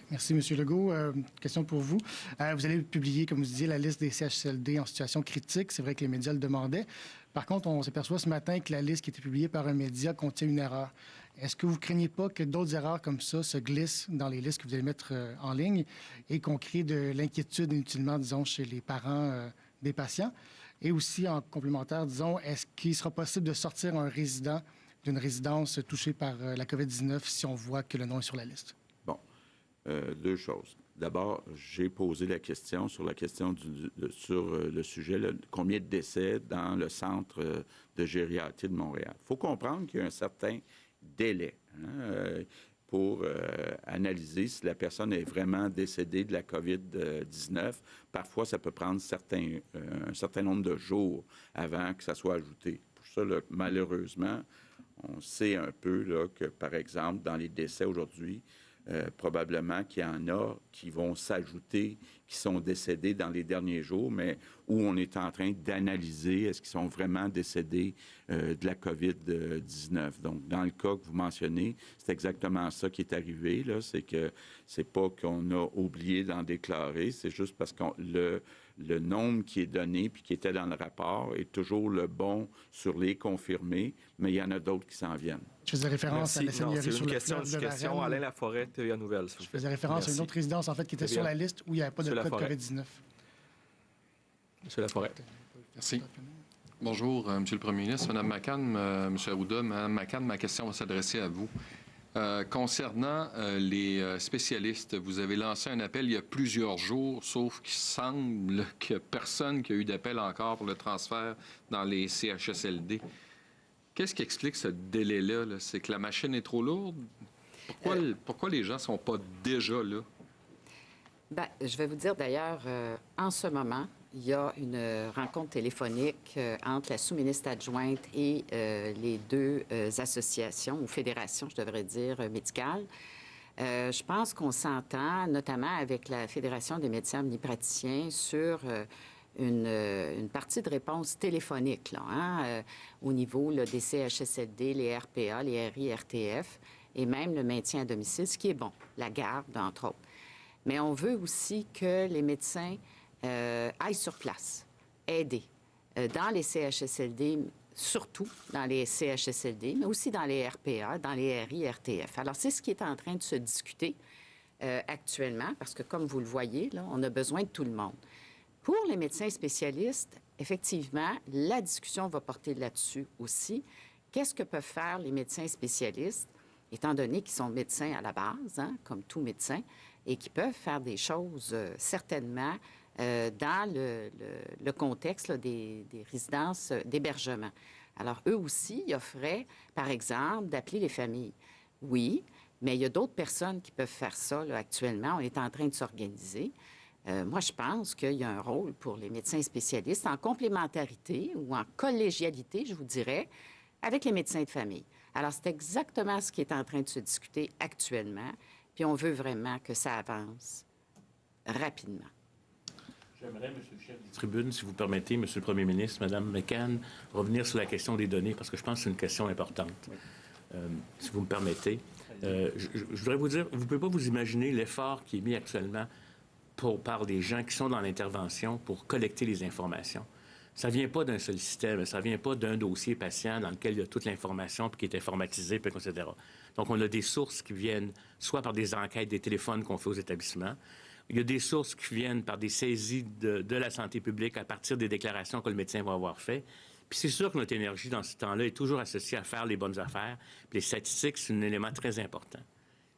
Speaker 12: Merci, M. Legault. Question pour vous. Vous allez publier, comme vous disiez, la liste des CHSLD en situation critique. C'est vrai que les médias le demandaient. Par contre, on s'aperçoit ce matin que la liste qui a été publiée par un média contient une erreur. Est-ce que vous ne craignez pas que d'autres erreurs comme ça se glissent dans les listes que vous allez mettre en ligne et qu'on crée de l'inquiétude inutilement, disons, chez les parents des patients? Et aussi, en complémentaire, disons, est-ce qu'il sera possible de sortir un résident d'une résidence touchée par la COVID-19 si on voit que le nom est sur la liste?
Speaker 4: Deux choses. D'abord, j'ai posé la question sur le sujet, combien de décès dans le centre de gériatrie de Montréal. Il faut comprendre qu'il y a un certain délai pour analyser si la personne est vraiment décédée de la COVID-19. Parfois, ça peut prendre un certain nombre de jours avant que ça soit ajouté. Pour ça, là, malheureusement, on sait un peu là, que, par exemple, dans les décès aujourd'hui, probablement qu'il y en a qui vont s'ajouter, qui sont décédés dans les derniers jours, mais où on est en train d'analyser est-ce qu'ils sont vraiment décédés de la COVID-19. Donc, dans le cas que vous mentionnez, c'est exactement ça qui est arrivé, là. C'est que c'est pas qu'on a oublié d'en déclarer, c'est juste parce que le nombre qui est donné puis qui était dans le rapport est toujours le bon sur les confirmés, mais il y en a d'autres qui s'en viennent.
Speaker 12: Je faisais référence à la seigneurie sur le fleuve de Varennes.
Speaker 3: Alain Laforêt, TVA Nouvelle.
Speaker 12: Je faisais référence à une autre résidence, en fait, qui était sur la liste où il n'y avait pas de cas de COVID-19.
Speaker 3: Monsieur Laforêt.
Speaker 13: Merci. Bonjour, Monsieur le Premier ministre, Mme McCann, M. Arruda. Mme McCann, ma question va s'adresser à vous. Concernant les spécialistes, vous avez lancé un appel il y a plusieurs jours, sauf qu'il semble qu'il n'y a personne qui a eu d'appel encore pour le transfert dans les CHSLD. Qu'est-ce qui explique ce délai-là? Là? C'est que la machine est trop lourde? Pourquoi les gens ne sont pas déjà là?
Speaker 10: Bien, je vais vous dire d'ailleurs, en ce moment, il y a une rencontre téléphonique entre la sous-ministre adjointe et les deux associations, ou fédérations, je devrais dire, médicales. Je pense qu'on s'entend, notamment avec la Fédération des médecins omnipraticiens, sur une partie de réponse téléphonique là, au niveau là, des CHSLD, les RPA, les RI, RTF, et même le maintien à domicile, ce qui est bon, la garde, entre autres. Mais on veut aussi que les médecins aillent sur place, aider dans les CHSLD, surtout dans les CHSLD, mais aussi dans les RPA, dans les RI, RTF. Alors, c'est ce qui est en train de se discuter actuellement, parce que, comme vous le voyez, là, on a besoin de tout le monde. Pour les médecins spécialistes, effectivement, la discussion va porter là-dessus aussi. Qu'est-ce que peuvent faire les médecins spécialistes, étant donné qu'ils sont médecins à la base, hein, comme tout médecin, et qui peuvent faire des choses certainement dans le contexte là, des résidences d'hébergement. Alors, eux aussi, ils offraient, par exemple, d'appeler les familles. Oui, mais il y a d'autres personnes qui peuvent faire ça là, actuellement. On est en train de s'organiser. Moi, je pense qu'il y a un rôle pour les médecins spécialistes en complémentarité ou en collégialité, je vous dirais, avec les médecins de famille. Alors, c'est exactement ce qui est en train de se discuter actuellement, puis on veut vraiment que ça avance rapidement.
Speaker 6: J'aimerais, M. le chef de tribune, si vous permettez, M. le Premier ministre, Mme McCann, revenir sur la question des données, parce que je pense que c'est une question importante. Si vous me permettez. Je voudrais vous dire, vous ne pouvez pas vous imaginer l'effort qui est mis actuellement par des gens qui sont dans l'intervention pour collecter les informations. Ça ne vient pas d'un seul système, ça ne vient pas d'un dossier patient dans lequel il y a toute l'information puis qui est informatisée, puis etc. Donc, on a des sources qui viennent soit par des enquêtes, des téléphones qu'on fait aux établissements. Il y a des sources qui viennent par des saisies de la santé publique à partir des déclarations que le médecin va avoir fait. Puis c'est sûr que notre énergie dans ce temps-là est toujours associée à faire les bonnes affaires. Puis les statistiques, c'est un élément très important.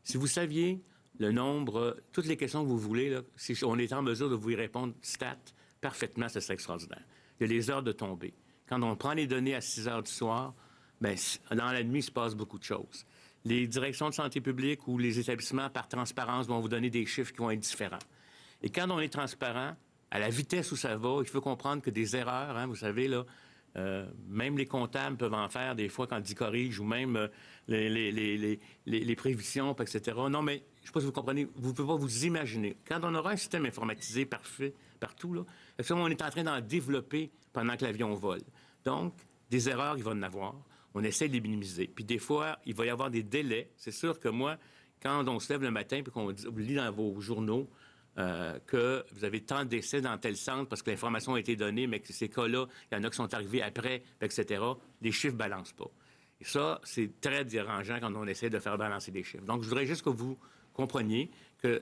Speaker 6: Si vous saviez le nombre, toutes les questions que vous voulez, là, si on est en mesure de vous y répondre stat parfaitement, ce serait extraordinaire. Il y a les heures de tombée. Quand on prend les données à 6 heures du soir, bien, dans la nuit, il se passe beaucoup de choses. Les directions de santé publique ou les établissements, par transparence, vont vous donner des chiffres qui vont être différents. Et quand on est transparent, à la vitesse où ça va, il faut comprendre que des erreurs, hein, vous savez, là, même les comptables peuvent en faire des fois quand ils corrigent, ou même les prévisions, etc. Non, mais je ne sais pas si vous comprenez, vous ne pouvez pas vous imaginer. Quand on aura un système informatisé parfait partout, là, on est en train d'en développer pendant que l'avion vole. Donc, des erreurs, il va en avoir. On essaie de les minimiser. Puis des fois, il va y avoir des délais. C'est sûr que moi, quand on se lève le matin et qu'on lit dans vos journaux que vous avez tant de décès dans tel centre parce que l'information a été donnée, mais que ces cas-là, il y en a qui sont arrivés après, etc., les chiffres ne balancent pas. Et ça, c'est très dérangeant quand on essaie de faire balancer des chiffres. Donc, je voudrais juste que vous compreniez que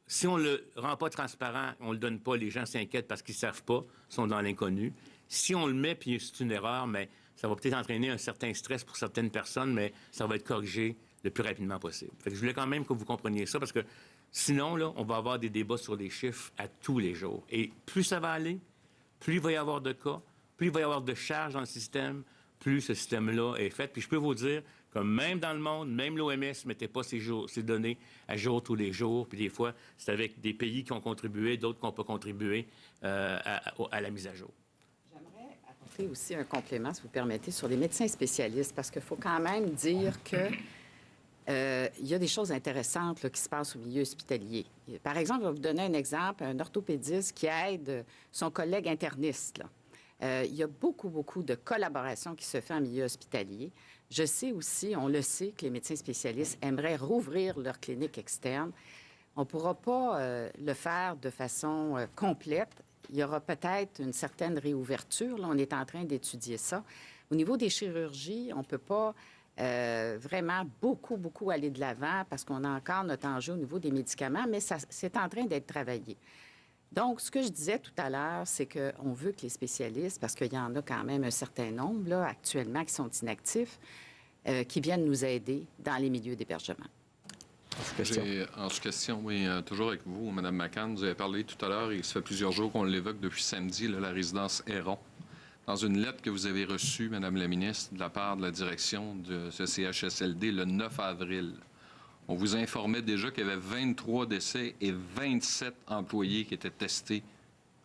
Speaker 6: si on ne le rend pas transparent, on ne le donne pas, les gens s'inquiètent parce qu'ils ne savent pas, sont dans l'inconnu. Si on le met, puis c'est une erreur, mais ça va peut-être entraîner un certain stress pour certaines personnes, mais ça va être corrigé le plus rapidement possible. Fait que je voulais quand même que vous compreniez ça, parce que sinon, là, on va avoir des débats sur les chiffres à tous les jours. Et plus ça va aller, plus il va y avoir de cas, plus il va y avoir de charges dans le système, plus ce système-là est fait. Puis je peux vous dire que même dans le monde, même l'OMS ne mettait pas ces données à jour tous les jours. Puis des fois, c'est avec des pays qui ont contribué, d'autres qui n'ont pas contribué à la mise à jour.
Speaker 10: J'aimerais apporter aussi un complément, si vous permettez, sur les médecins spécialistes, parce qu'il faut quand même dire que il y a des choses intéressantes là, qui se passent au milieu hospitalier. Par exemple, je vais vous donner un exemple, un orthopédiste qui aide son collègue interniste. Là. Il y a beaucoup de collaboration qui se fait en milieu hospitalier. Je sais aussi, on le sait, que les médecins spécialistes aimeraient rouvrir leur clinique externe. On ne pourra pas le faire de façon complète. Il y aura peut-être une certaine réouverture. Là, on est en train d'étudier ça. Au niveau des chirurgies, on ne peut pas vraiment beaucoup aller de l'avant parce qu'on a encore notre enjeu au niveau des médicaments, mais c'est en train d'être travaillé. Donc, ce que je disais tout à l'heure, c'est qu'on veut que les spécialistes, parce qu'il y en a quand même un certain nombre là, actuellement qui sont inactifs, qui viennent nous aider dans les milieux d'hébergement.
Speaker 13: En question, oui, toujours avec vous, Mme McCann. Vous avez parlé tout à l'heure, et ça fait plusieurs jours qu'on l'évoque depuis samedi, là, la résidence Héron. Dans une lettre que vous avez reçue, Mme la ministre, de la part de la direction de ce CHSLD le 9 avril, on vous informait déjà qu'il y avait 23 décès et 27 employés qui étaient testés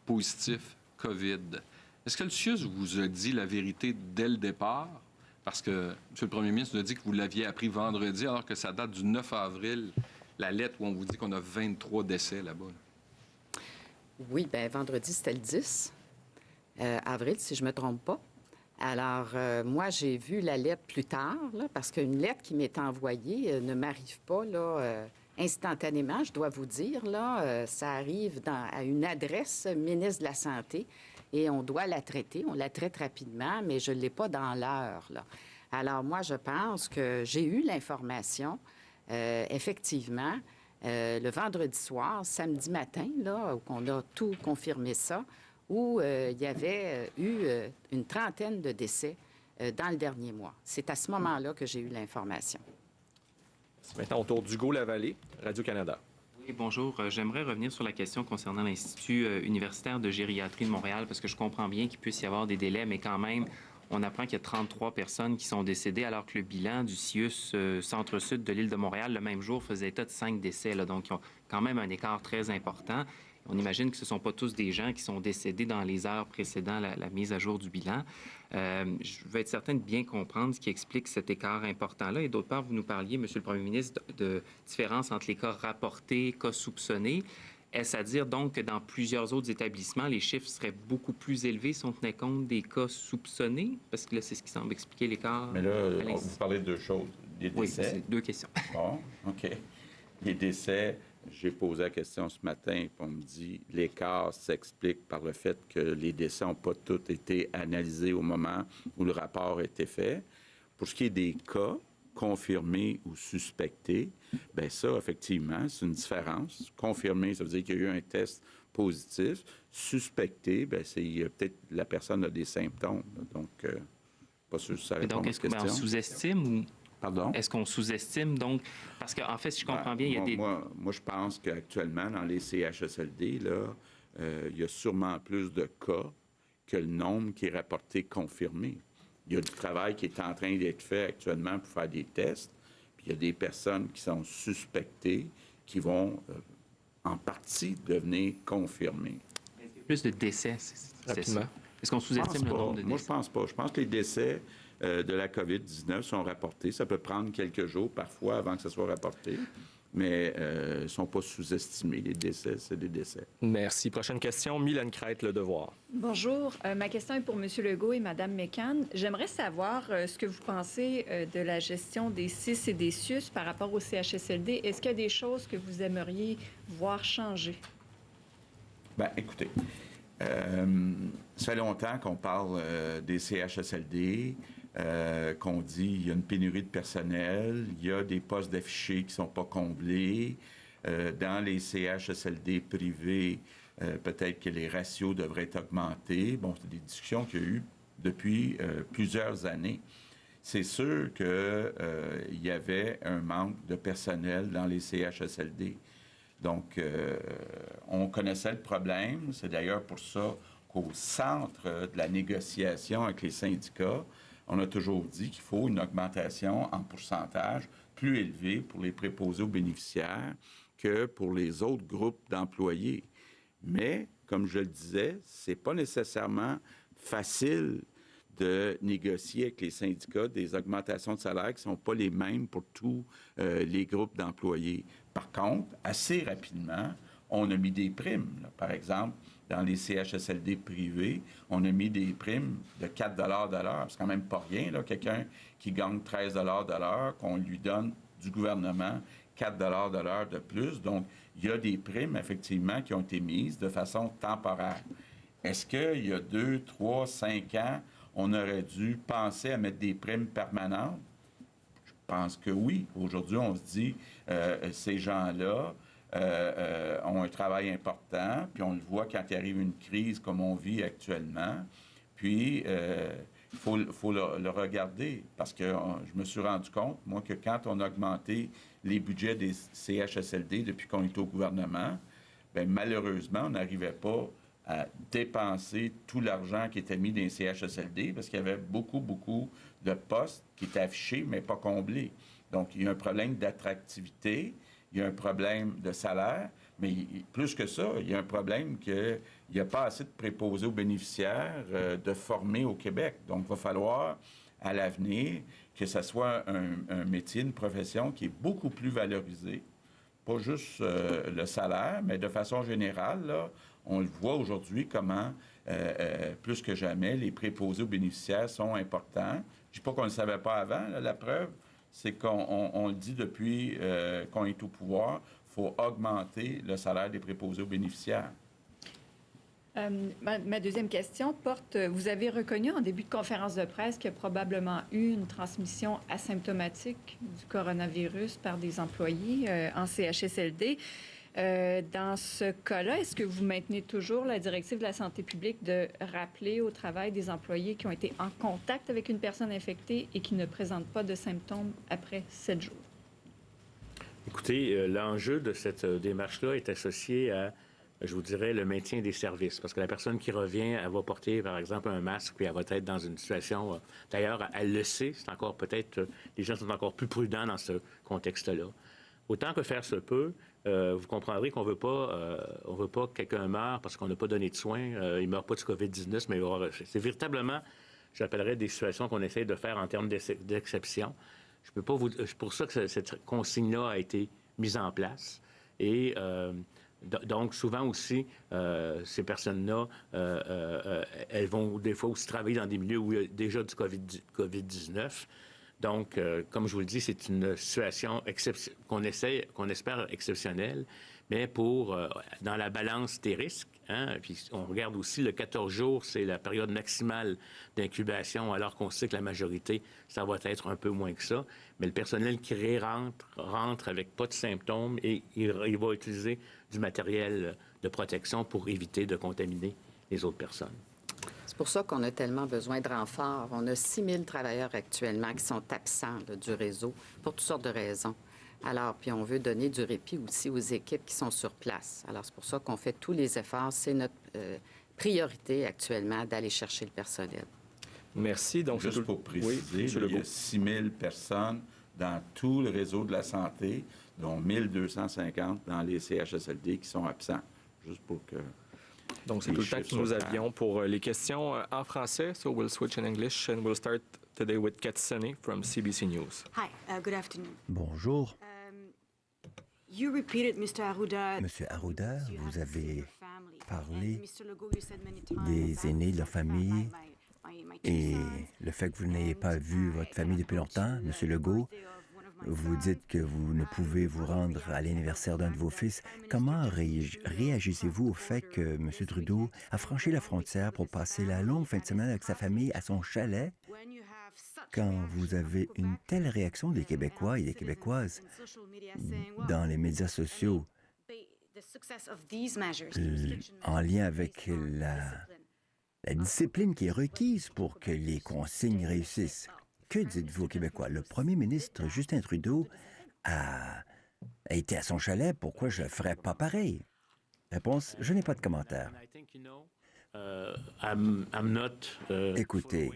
Speaker 13: positifs COVID. Est-ce que le CIUS vous a dit la vérité dès le départ? Parce que M. le Premier ministre nous a dit que vous l'aviez appris vendredi, alors que ça date du 9 avril, la lettre où on vous dit qu'on a 23 décès là-bas.
Speaker 10: Oui, bien, vendredi, c'était le 10 avril, si je ne me trompe pas. Alors, moi, j'ai vu la lettre plus tard, là, parce qu'une lettre qui m'est envoyée ne m'arrive pas là, instantanément, je dois vous dire. Là, ça arrive à une adresse ministre de la Santé et on doit la traiter. On la traite rapidement, mais je ne l'ai pas dans l'heure. Là. Alors, moi, je pense que j'ai eu l'information, effectivement, le vendredi soir, samedi matin, là, où on a tout confirmé ça, où il y avait eu une trentaine de décès dans le dernier mois. C'est à ce moment-là que j'ai eu l'information.
Speaker 3: Maintenant, au tour d'Hugo Lavallée, Radio-Canada.
Speaker 14: Oui, bonjour. J'aimerais revenir sur la question concernant l'Institut universitaire de gériatrie de Montréal, parce que je comprends bien qu'il puisse y avoir des délais, mais quand même, on apprend qu'il y a 33 personnes qui sont décédées, alors que le bilan du CIUS centre-sud de l'île de Montréal, le même jour, faisait état de 5 décès. Là, donc, ils ont quand même un écart très important. On imagine que ce ne sont pas tous des gens qui sont décédés dans les heures précédant la mise à jour du bilan. Je veux être certain de bien comprendre ce qui explique cet écart important-là. Et d'autre part, vous nous parliez, Monsieur le Premier ministre, de différence entre les cas rapportés, cas soupçonnés. Est-ce à dire donc que dans plusieurs autres établissements, les chiffres seraient beaucoup plus élevés si on tenait compte des cas soupçonnés? Parce que là, c'est ce qui semble expliquer l'écart.
Speaker 4: Mais là, vous parlez de deux choses. Les décès.
Speaker 14: Oui, c'est deux questions.
Speaker 4: Bon, OK. Les décès... J'ai posé la question ce matin et on me dit l'écart s'explique par le fait que les décès n'ont pas tous été analysés au moment où le rapport a été fait. Pour ce qui est des cas, confirmé ou suspecté, bien ça, effectivement, c'est une différence. Confirmé, ça veut dire qu'il y a eu un test positif. Suspecté, bien, c'est peut-être la personne a des symptômes. Donc, pas sûr si ça répond à votre question.
Speaker 14: Donc, est-ce qu'on sous-estime ou...
Speaker 4: Pardon?
Speaker 14: Est-ce qu'on sous-estime, donc? Parce qu'en fait, si je comprends bien, il y a des...
Speaker 4: Moi, je pense qu'actuellement, dans les CHSLD, là, il y a sûrement plus de cas que le nombre qui est rapporté confirmé. Il y a du travail qui est en train d'être fait actuellement pour faire des tests, puis il y a des personnes qui sont suspectées qui vont en partie devenir confirmées.
Speaker 14: Plus de décès, c'est ça? Est-ce qu'on sous-estime le nombre de décès?
Speaker 4: Moi, je pense pas. Je pense que les décès de la COVID-19 sont rapportés. Ça peut prendre quelques jours parfois avant que ça soit rapporté, mais ils ne sont pas sous-estimés. Les décès, c'est des décès.
Speaker 3: Merci. Prochaine question, Mylène Crête, Le Devoir.
Speaker 15: Bonjour. Ma question est pour M. Legault et Mme McCann. J'aimerais savoir ce que vous pensez de la gestion des CIS et des CIUS par rapport au CHSLD. Est-ce qu'il y a des choses que vous aimeriez voir changer?
Speaker 4: Bien, écoutez, ça fait longtemps qu'on parle des CHSLD, qu'on dit qu'il y a une pénurie de personnel, il y a des postes d'affichés qui ne sont pas comblés. Dans les CHSLD privés, peut-être que les ratios devraient être augmentés. Bon, c'est des discussions qu'il y a eu depuis plusieurs années. C'est sûr qu'il y avait un manque de personnel dans les CHSLD. Donc, on connaissait le problème. C'est d'ailleurs pour ça qu'au centre de la négociation avec les syndicats, on a toujours dit qu'il faut une augmentation en pourcentage plus élevée pour les préposés aux bénéficiaires que pour les autres groupes d'employés. Mais, comme je le disais, c'est pas nécessairement facile de négocier avec les syndicats des augmentations de salaire qui ne sont pas les mêmes pour tous les groupes d'employés. Par contre, assez rapidement, on a mis des primes. Là. Par exemple, dans les CHSLD privés, on a mis des primes de 4 de l'heure. C'est quand même pas rien, là, quelqu'un qui gagne 13 de l'heure, qu'on lui donne du gouvernement 4 de l'heure de plus. Donc, il y a des primes, effectivement, qui ont été mises de façon temporaire. Est-ce qu'il y a 2, 3, 5 ans, on aurait dû penser à mettre des primes permanentes? Je pense que oui. Aujourd'hui, on se dit, ces gens-là ont un travail important, puis on le voit quand il arrive une crise comme on vit actuellement. Puis, il faut le regarder, parce que je me suis rendu compte, moi, que quand on a augmenté les budgets des CHSLD depuis qu'on est au gouvernement, bien, malheureusement, on n'arrivait pas à dépenser tout l'argent qui était mis dans les CHSLD, parce qu'il y avait beaucoup de postes qui étaient affichés, mais pas comblés. Donc, il y a un problème d'attractivité, il y a un problème de salaire, mais plus que ça, il y a un problème qu'il n'y a pas assez de préposés aux bénéficiaires de formés au Québec. Donc, il va falloir, à l'avenir, que ce soit un métier, une profession qui est beaucoup plus valorisée. Pas juste le salaire, mais de façon générale, là, on le voit aujourd'hui comment, plus que jamais, les préposés aux bénéficiaires sont importants. Je ne dis pas qu'on ne le savait pas avant. Là, la preuve, c'est qu'on le dit depuis qu'on est au pouvoir, il faut augmenter le salaire des préposés aux bénéficiaires.
Speaker 15: Ma deuxième question porte, vous avez reconnu en début de conférence de presse qu'il y a probablement eu une transmission asymptomatique du coronavirus par des employés en CHSLD. Dans ce cas-là, est-ce que vous maintenez toujours la directive de la santé publique de rappeler au travail des employés qui ont été en contact avec une personne infectée et qui ne présentent pas de symptômes après 7 jours?
Speaker 6: Écoutez, l'enjeu de cette démarche-là est associé à, je vous dirais, le maintien des services. Parce que la personne qui revient, elle va porter, par exemple, un masque, puis elle va être dans une situation... D'ailleurs, elle le sait, c'est encore peut-être... les gens sont encore plus prudents dans ce contexte-là. Autant que faire se peut, vous comprendrez qu'on veut pas que quelqu'un meure parce qu'on n'a pas donné de soins. Il ne meurt pas du COVID-19, mais c'est véritablement, j'appellerais, des situations qu'on essaie de faire en termes d'exception. Je peux pas c'est pour ça que cette consigne-là a été mise en place. Et donc, souvent aussi, ces personnes-là, elles vont des fois aussi travailler dans des milieux où il y a déjà du COVID-19. Donc, comme je vous le dis, c'est une situation qu'on espère exceptionnelle, mais dans la balance des risques. Hein, puis on regarde aussi le 14 jours, c'est la période maximale d'incubation, alors qu'on sait que la majorité, ça va être un peu moins que ça. Mais le personnel qui rentre avec pas de symptômes et il va utiliser du matériel de protection pour éviter de contaminer les autres personnes.
Speaker 10: C'est pour ça qu'on a tellement besoin de renforts. On a 6 000 travailleurs actuellement qui sont absents là, du réseau pour toutes sortes de raisons. Alors, puis on veut donner du répit aussi aux équipes qui sont sur place. Alors, c'est pour ça qu'on fait tous les efforts. C'est notre priorité actuellement d'aller chercher le personnel.
Speaker 3: Merci. Donc,
Speaker 4: juste pour préciser, il y a 6 000 personnes dans tout le réseau de la santé, dont 1 250 dans les CHSLD qui sont absents. Juste pour que...
Speaker 3: Donc, c'est tout le temps que nous avions pour les questions en français. So, we'll switch in English and we'll start today with Cathy Sonnet from CBC News.
Speaker 16: Hi, good afternoon.
Speaker 5: Bonjour.
Speaker 16: You repeated, Mr. Arruda,
Speaker 5: Monsieur Arruda, vous avez parlé des aînés de leur famille et le fait que vous n'ayez pas vu votre famille depuis longtemps. Monsieur Legault, vous dites que vous ne pouvez vous rendre à l'anniversaire d'un de vos fils. Comment réagissez-vous au fait que M. Trudeau a franchi la frontière pour passer la longue fin de semaine avec sa famille à son chalet? Quand vous avez une telle réaction des Québécois et des Québécoises dans les médias sociaux en lien avec la discipline qui est requise pour que les consignes réussissent, que dites-vous aux Québécois? Le premier ministre Justin Trudeau a été à son chalet. Pourquoi je ne ferais pas pareil? Réponse, je n'ai pas de commentaire. Écoutez,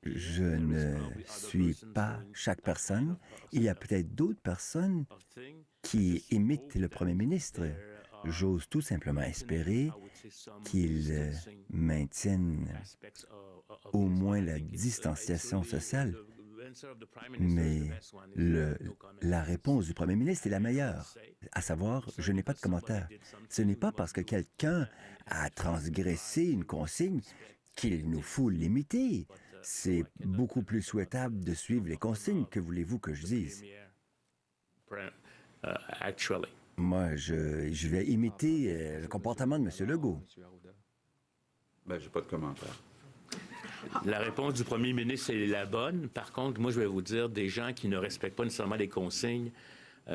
Speaker 5: je ne suis pas chaque personne. Il y a peut-être d'autres personnes qui imitent le premier ministre. J'ose tout simplement espérer qu'ils maintiennent au moins la distanciation sociale. Mais la réponse du premier ministre est la meilleure, à savoir, je n'ai pas de commentaire. Ce n'est pas parce que quelqu'un a transgressé une consigne qu'il nous faut l'imiter. C'est beaucoup plus souhaitable de suivre les consignes. Que voulez-vous que je dise? Moi, je vais imiter le comportement de M. Legault.
Speaker 4: Bien, je n'ai pas de commentaire.
Speaker 6: La réponse du premier ministre est la bonne. Par contre, moi, je vais vous dire, des gens qui ne respectent pas nécessairement les consignes,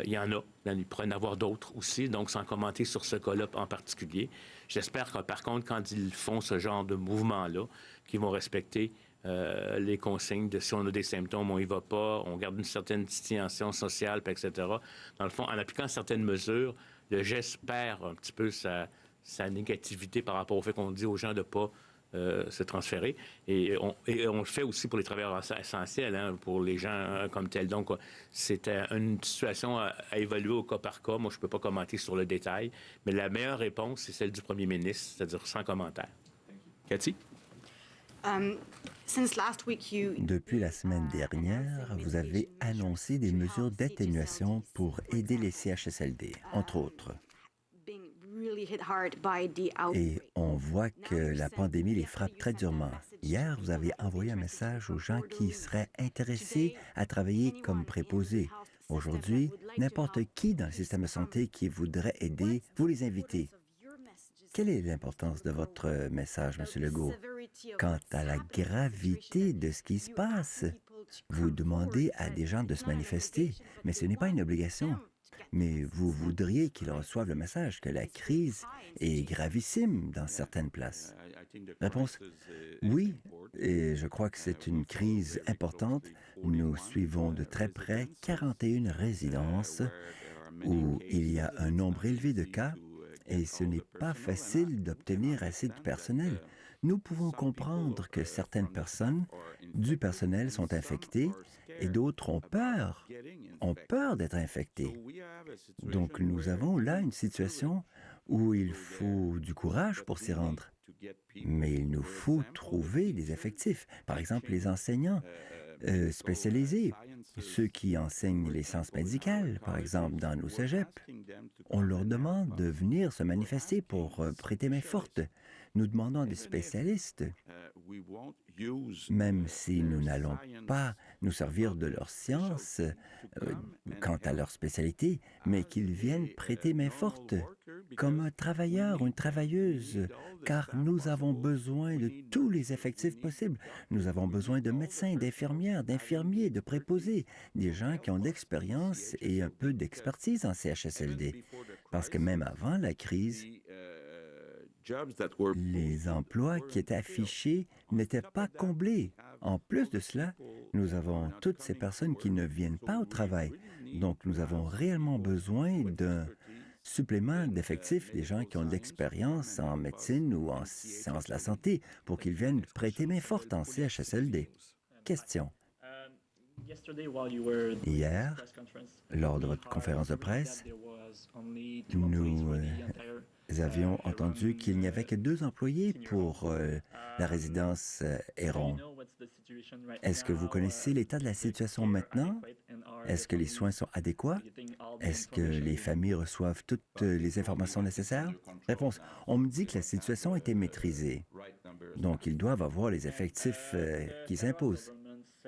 Speaker 6: il y en a. Il pourrait y en avoir d'autres aussi, donc sans commenter sur ce cas-là en particulier. J'espère que, par contre, quand ils font ce genre de mouvement-là, qu'ils vont respecter les consignes de si on a des symptômes, on y va pas, on garde une certaine distanciation sociale, etc. Dans le fond, en appliquant certaines mesures, le geste perd un petit peu sa négativité par rapport au fait qu'on dit aux gens de ne pas se transférer. Et on le fait aussi pour les travailleurs essentiels, hein, pour les gens comme tels. Donc, c'est une situation à évaluer au cas par cas. Moi, je ne peux pas commenter sur le détail, mais la meilleure réponse, c'est celle du premier ministre, c'est-à-dire sans commentaire. Cathy?
Speaker 5: Depuis la semaine dernière, vous avez annoncé des mesures d'atténuation pour aider les CHSLD, entre autres. Et on voit que la pandémie les frappe très durement. Hier, vous avez envoyé un message aux gens qui seraient intéressés à travailler comme préposés. Aujourd'hui, n'importe qui dans le système de santé qui voudrait aider, vous les invitez. Quelle est l'importance de votre message, M. Legault? Quant à la gravité de ce qui se passe, vous demandez à des gens de se manifester, mais ce n'est pas une obligation. Mais vous voudriez qu'ils reçoivent le message que la crise est gravissime dans certaines places. Réponse, oui, et je crois que c'est une crise importante. Nous suivons de très près 41 résidences où il y a un nombre élevé de cas et ce n'est pas facile d'obtenir assez de personnel. Nous pouvons comprendre que certaines personnes du personnel sont infectées et d'autres ont peur d'être infectées. Donc nous avons là une situation où il faut du courage pour s'y rendre. Mais il nous faut trouver des effectifs. Par exemple, les enseignants spécialisés, ceux qui enseignent les sciences médicales, par exemple, dans nos cégeps. On leur demande de venir se manifester pour prêter main forte. Nous demandons des spécialistes, même si nous n'allons pas nous servir de leur science quant à leur spécialité, mais qu'ils viennent prêter main forte comme un travailleur ou une travailleuse, car nous avons besoin de tous les effectifs possibles. Nous avons besoin de médecins, d'infirmières, d'infirmiers, de préposés, des gens qui ont de l'expérience et un peu d'expertise en CHSLD. Parce que même avant la crise, les emplois qui étaient affichés n'étaient pas comblés. En plus de cela, nous avons toutes ces personnes qui ne viennent pas au travail. Donc, nous avons réellement besoin d'un supplément d'effectifs, des gens qui ont de l'expérience en médecine ou en sciences de la santé, pour qu'ils viennent prêter main forte en CHSLD. Question. Hier, lors de votre conférence de presse, nous avions entendu qu'il n'y avait que 2 employés pour la résidence Héron. Est-ce que vous connaissez l'état de la situation maintenant? Est-ce que les soins sont adéquats? Est-ce que les familles reçoivent toutes les informations nécessaires? Réponse. On me dit que la situation était maîtrisée. Donc, ils doivent avoir les effectifs qui s'imposent.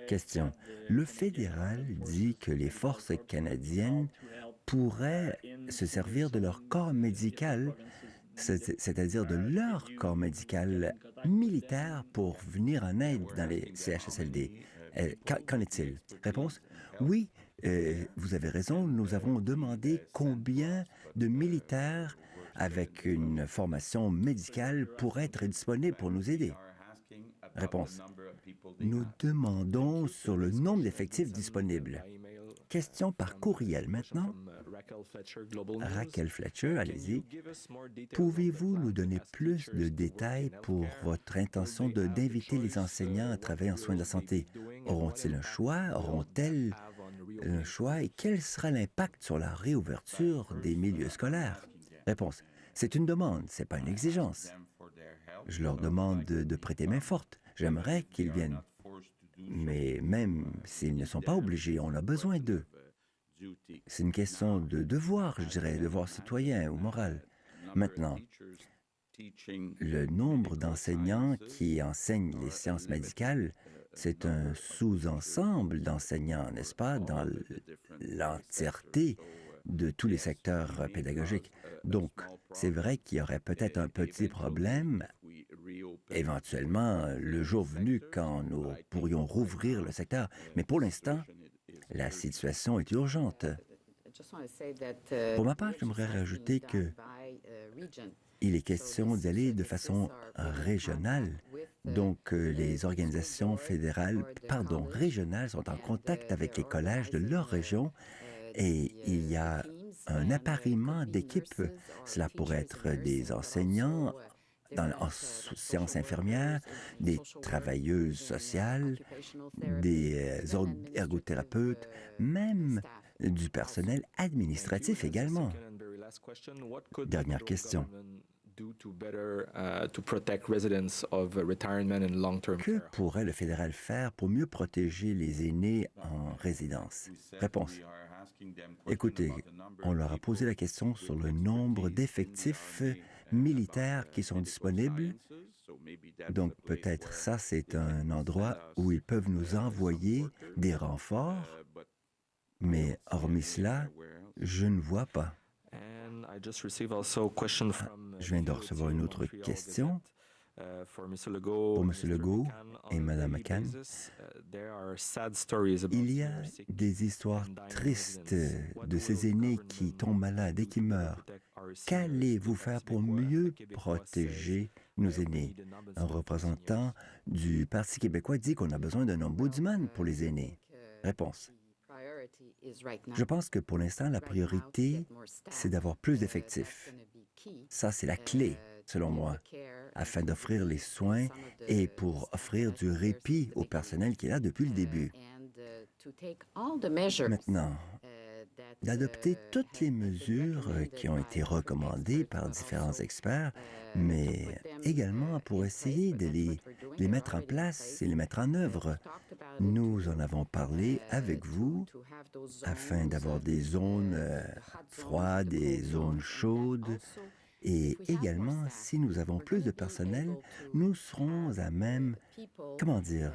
Speaker 5: Question. Le fédéral dit que les forces canadiennes pourraient se servir de leur corps médical, c'est-à-dire de leur corps médical militaire pour venir en aide dans les CHSLD. Qu'en est-il? Réponse? Oui, vous avez raison, nous avons demandé combien de militaires avec une formation médicale pourraient être disponibles pour nous aider. Réponse. Nous demandons sur le nombre d'effectifs disponibles. Question par courriel maintenant. Raquel Fletcher, allez-y. Pouvez-vous nous donner plus de détails pour votre intention d'inviter les enseignants à travailler en soins de la santé? Auront-ils un choix? Auront-elles un choix? Et quel sera l'impact sur la réouverture des milieux scolaires? Réponse. C'est une demande, ce n'est pas une exigence. Je leur demande de prêter main forte. J'aimerais qu'ils viennent. Mais même s'ils ne sont pas obligés, on a besoin d'eux. C'est une question de devoir, je dirais, devoir citoyen ou moral. Maintenant, le nombre d'enseignants qui enseignent les sciences médicales, c'est un sous-ensemble d'enseignants, n'est-ce pas, dans l'entièreté de tous les secteurs pédagogiques. Donc, c'est vrai qu'il y aurait peut-être un petit problème, éventuellement, le jour venu, quand nous pourrions rouvrir le secteur. Mais pour l'instant, la situation est urgente. Pour ma part, j'aimerais rajouter que il est question d'aller de façon régionale. Donc, les organisations régionales sont en contact avec les collèges de leur région et il y a un appariement d'équipes. Cela pourrait être des enseignants en sciences infirmières, des travailleuses sociales, des ergothérapeutes, même du personnel administratif également. Dernière question. Que pourrait le fédéral faire pour mieux protéger les aînés en résidence? Réponse. Écoutez, on leur a posé la question sur le nombre d'effectifs militaires qui sont disponibles. Donc peut-être ça, c'est un endroit où ils peuvent nous envoyer des renforts, mais hormis cela, je ne vois pas. Je viens de recevoir une autre question pour M. Legault et Mme McCann. Il y a des histoires tristes de ces aînés qui tombent malades et qui meurent. Qu'allez-vous faire pour mieux protéger nos aînés? Un représentant du Parti québécois dit qu'on a besoin d'un ombudsman pour les aînés. Réponse. Je pense que pour l'instant, la priorité, c'est d'avoir plus d'effectifs. Ça, c'est la clé, selon moi, afin d'offrir les soins et pour offrir du répit au personnel qui est là depuis le début. Maintenant, d'adopter toutes les mesures qui ont été recommandées par différents experts, mais également pour essayer de les mettre en place et les mettre en œuvre. Nous en avons parlé avec vous afin d'avoir des zones froides, des zones chaudes Et également, si nous avons plus de personnel, nous serons à même, comment dire,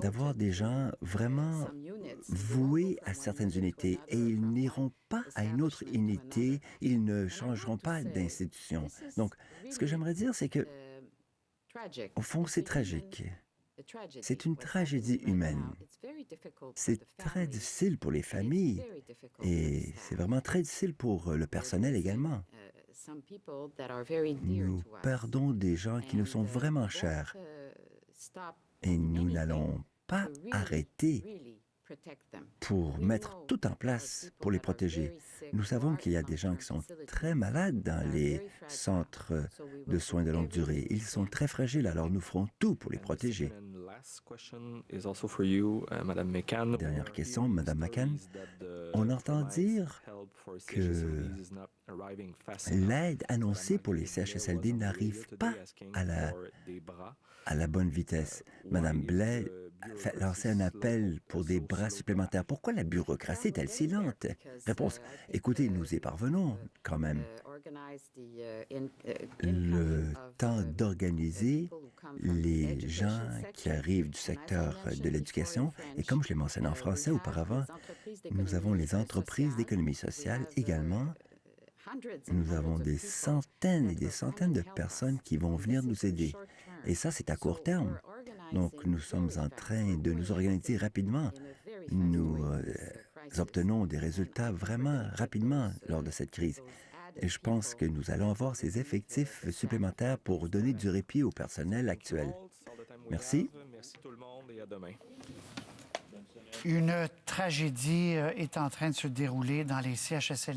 Speaker 5: d'avoir des gens vraiment voués à certaines unités et ils n'iront pas à une autre unité, ils ne changeront pas d'institution. Donc, ce que j'aimerais dire, c'est que, au fond, c'est tragique. C'est une tragédie humaine. C'est très difficile pour les familles et c'est vraiment très difficile pour le personnel également. Nous perdons des gens qui nous sont vraiment chers et nous n'allons pas arrêter pour mettre tout en place pour les protéger. Nous savons qu'il y a des gens qui sont très malades dans les centres de soins de longue durée. Ils sont très fragiles, alors nous ferons tout pour les protéger. Dernière question, Madame McCann. On entend dire que l'aide annoncée pour les CHSLD n'arrive pas à la bonne vitesse. Madame Blais fait lancer un appel pour des bras supplémentaires. Pourquoi la bureaucratie est-elle si lente? Réponse, écoutez, nous y parvenons quand même. Le temps d'organiser les gens qui arrivent du secteur de l'éducation, et comme je l'ai mentionné en français auparavant, nous avons les entreprises d'économie sociale également. Nous avons des centaines et des centaines de personnes qui vont venir nous aider. Et ça, c'est à court terme. Donc, nous sommes en train de nous organiser rapidement. Nous obtenons des résultats vraiment rapidement lors de cette crise. Et je pense que nous allons avoir ces effectifs supplémentaires pour donner du répit au personnel actuel. Merci.
Speaker 3: Merci tout le monde et à demain.
Speaker 1: Une tragédie est en train de se dérouler dans les CHSLD.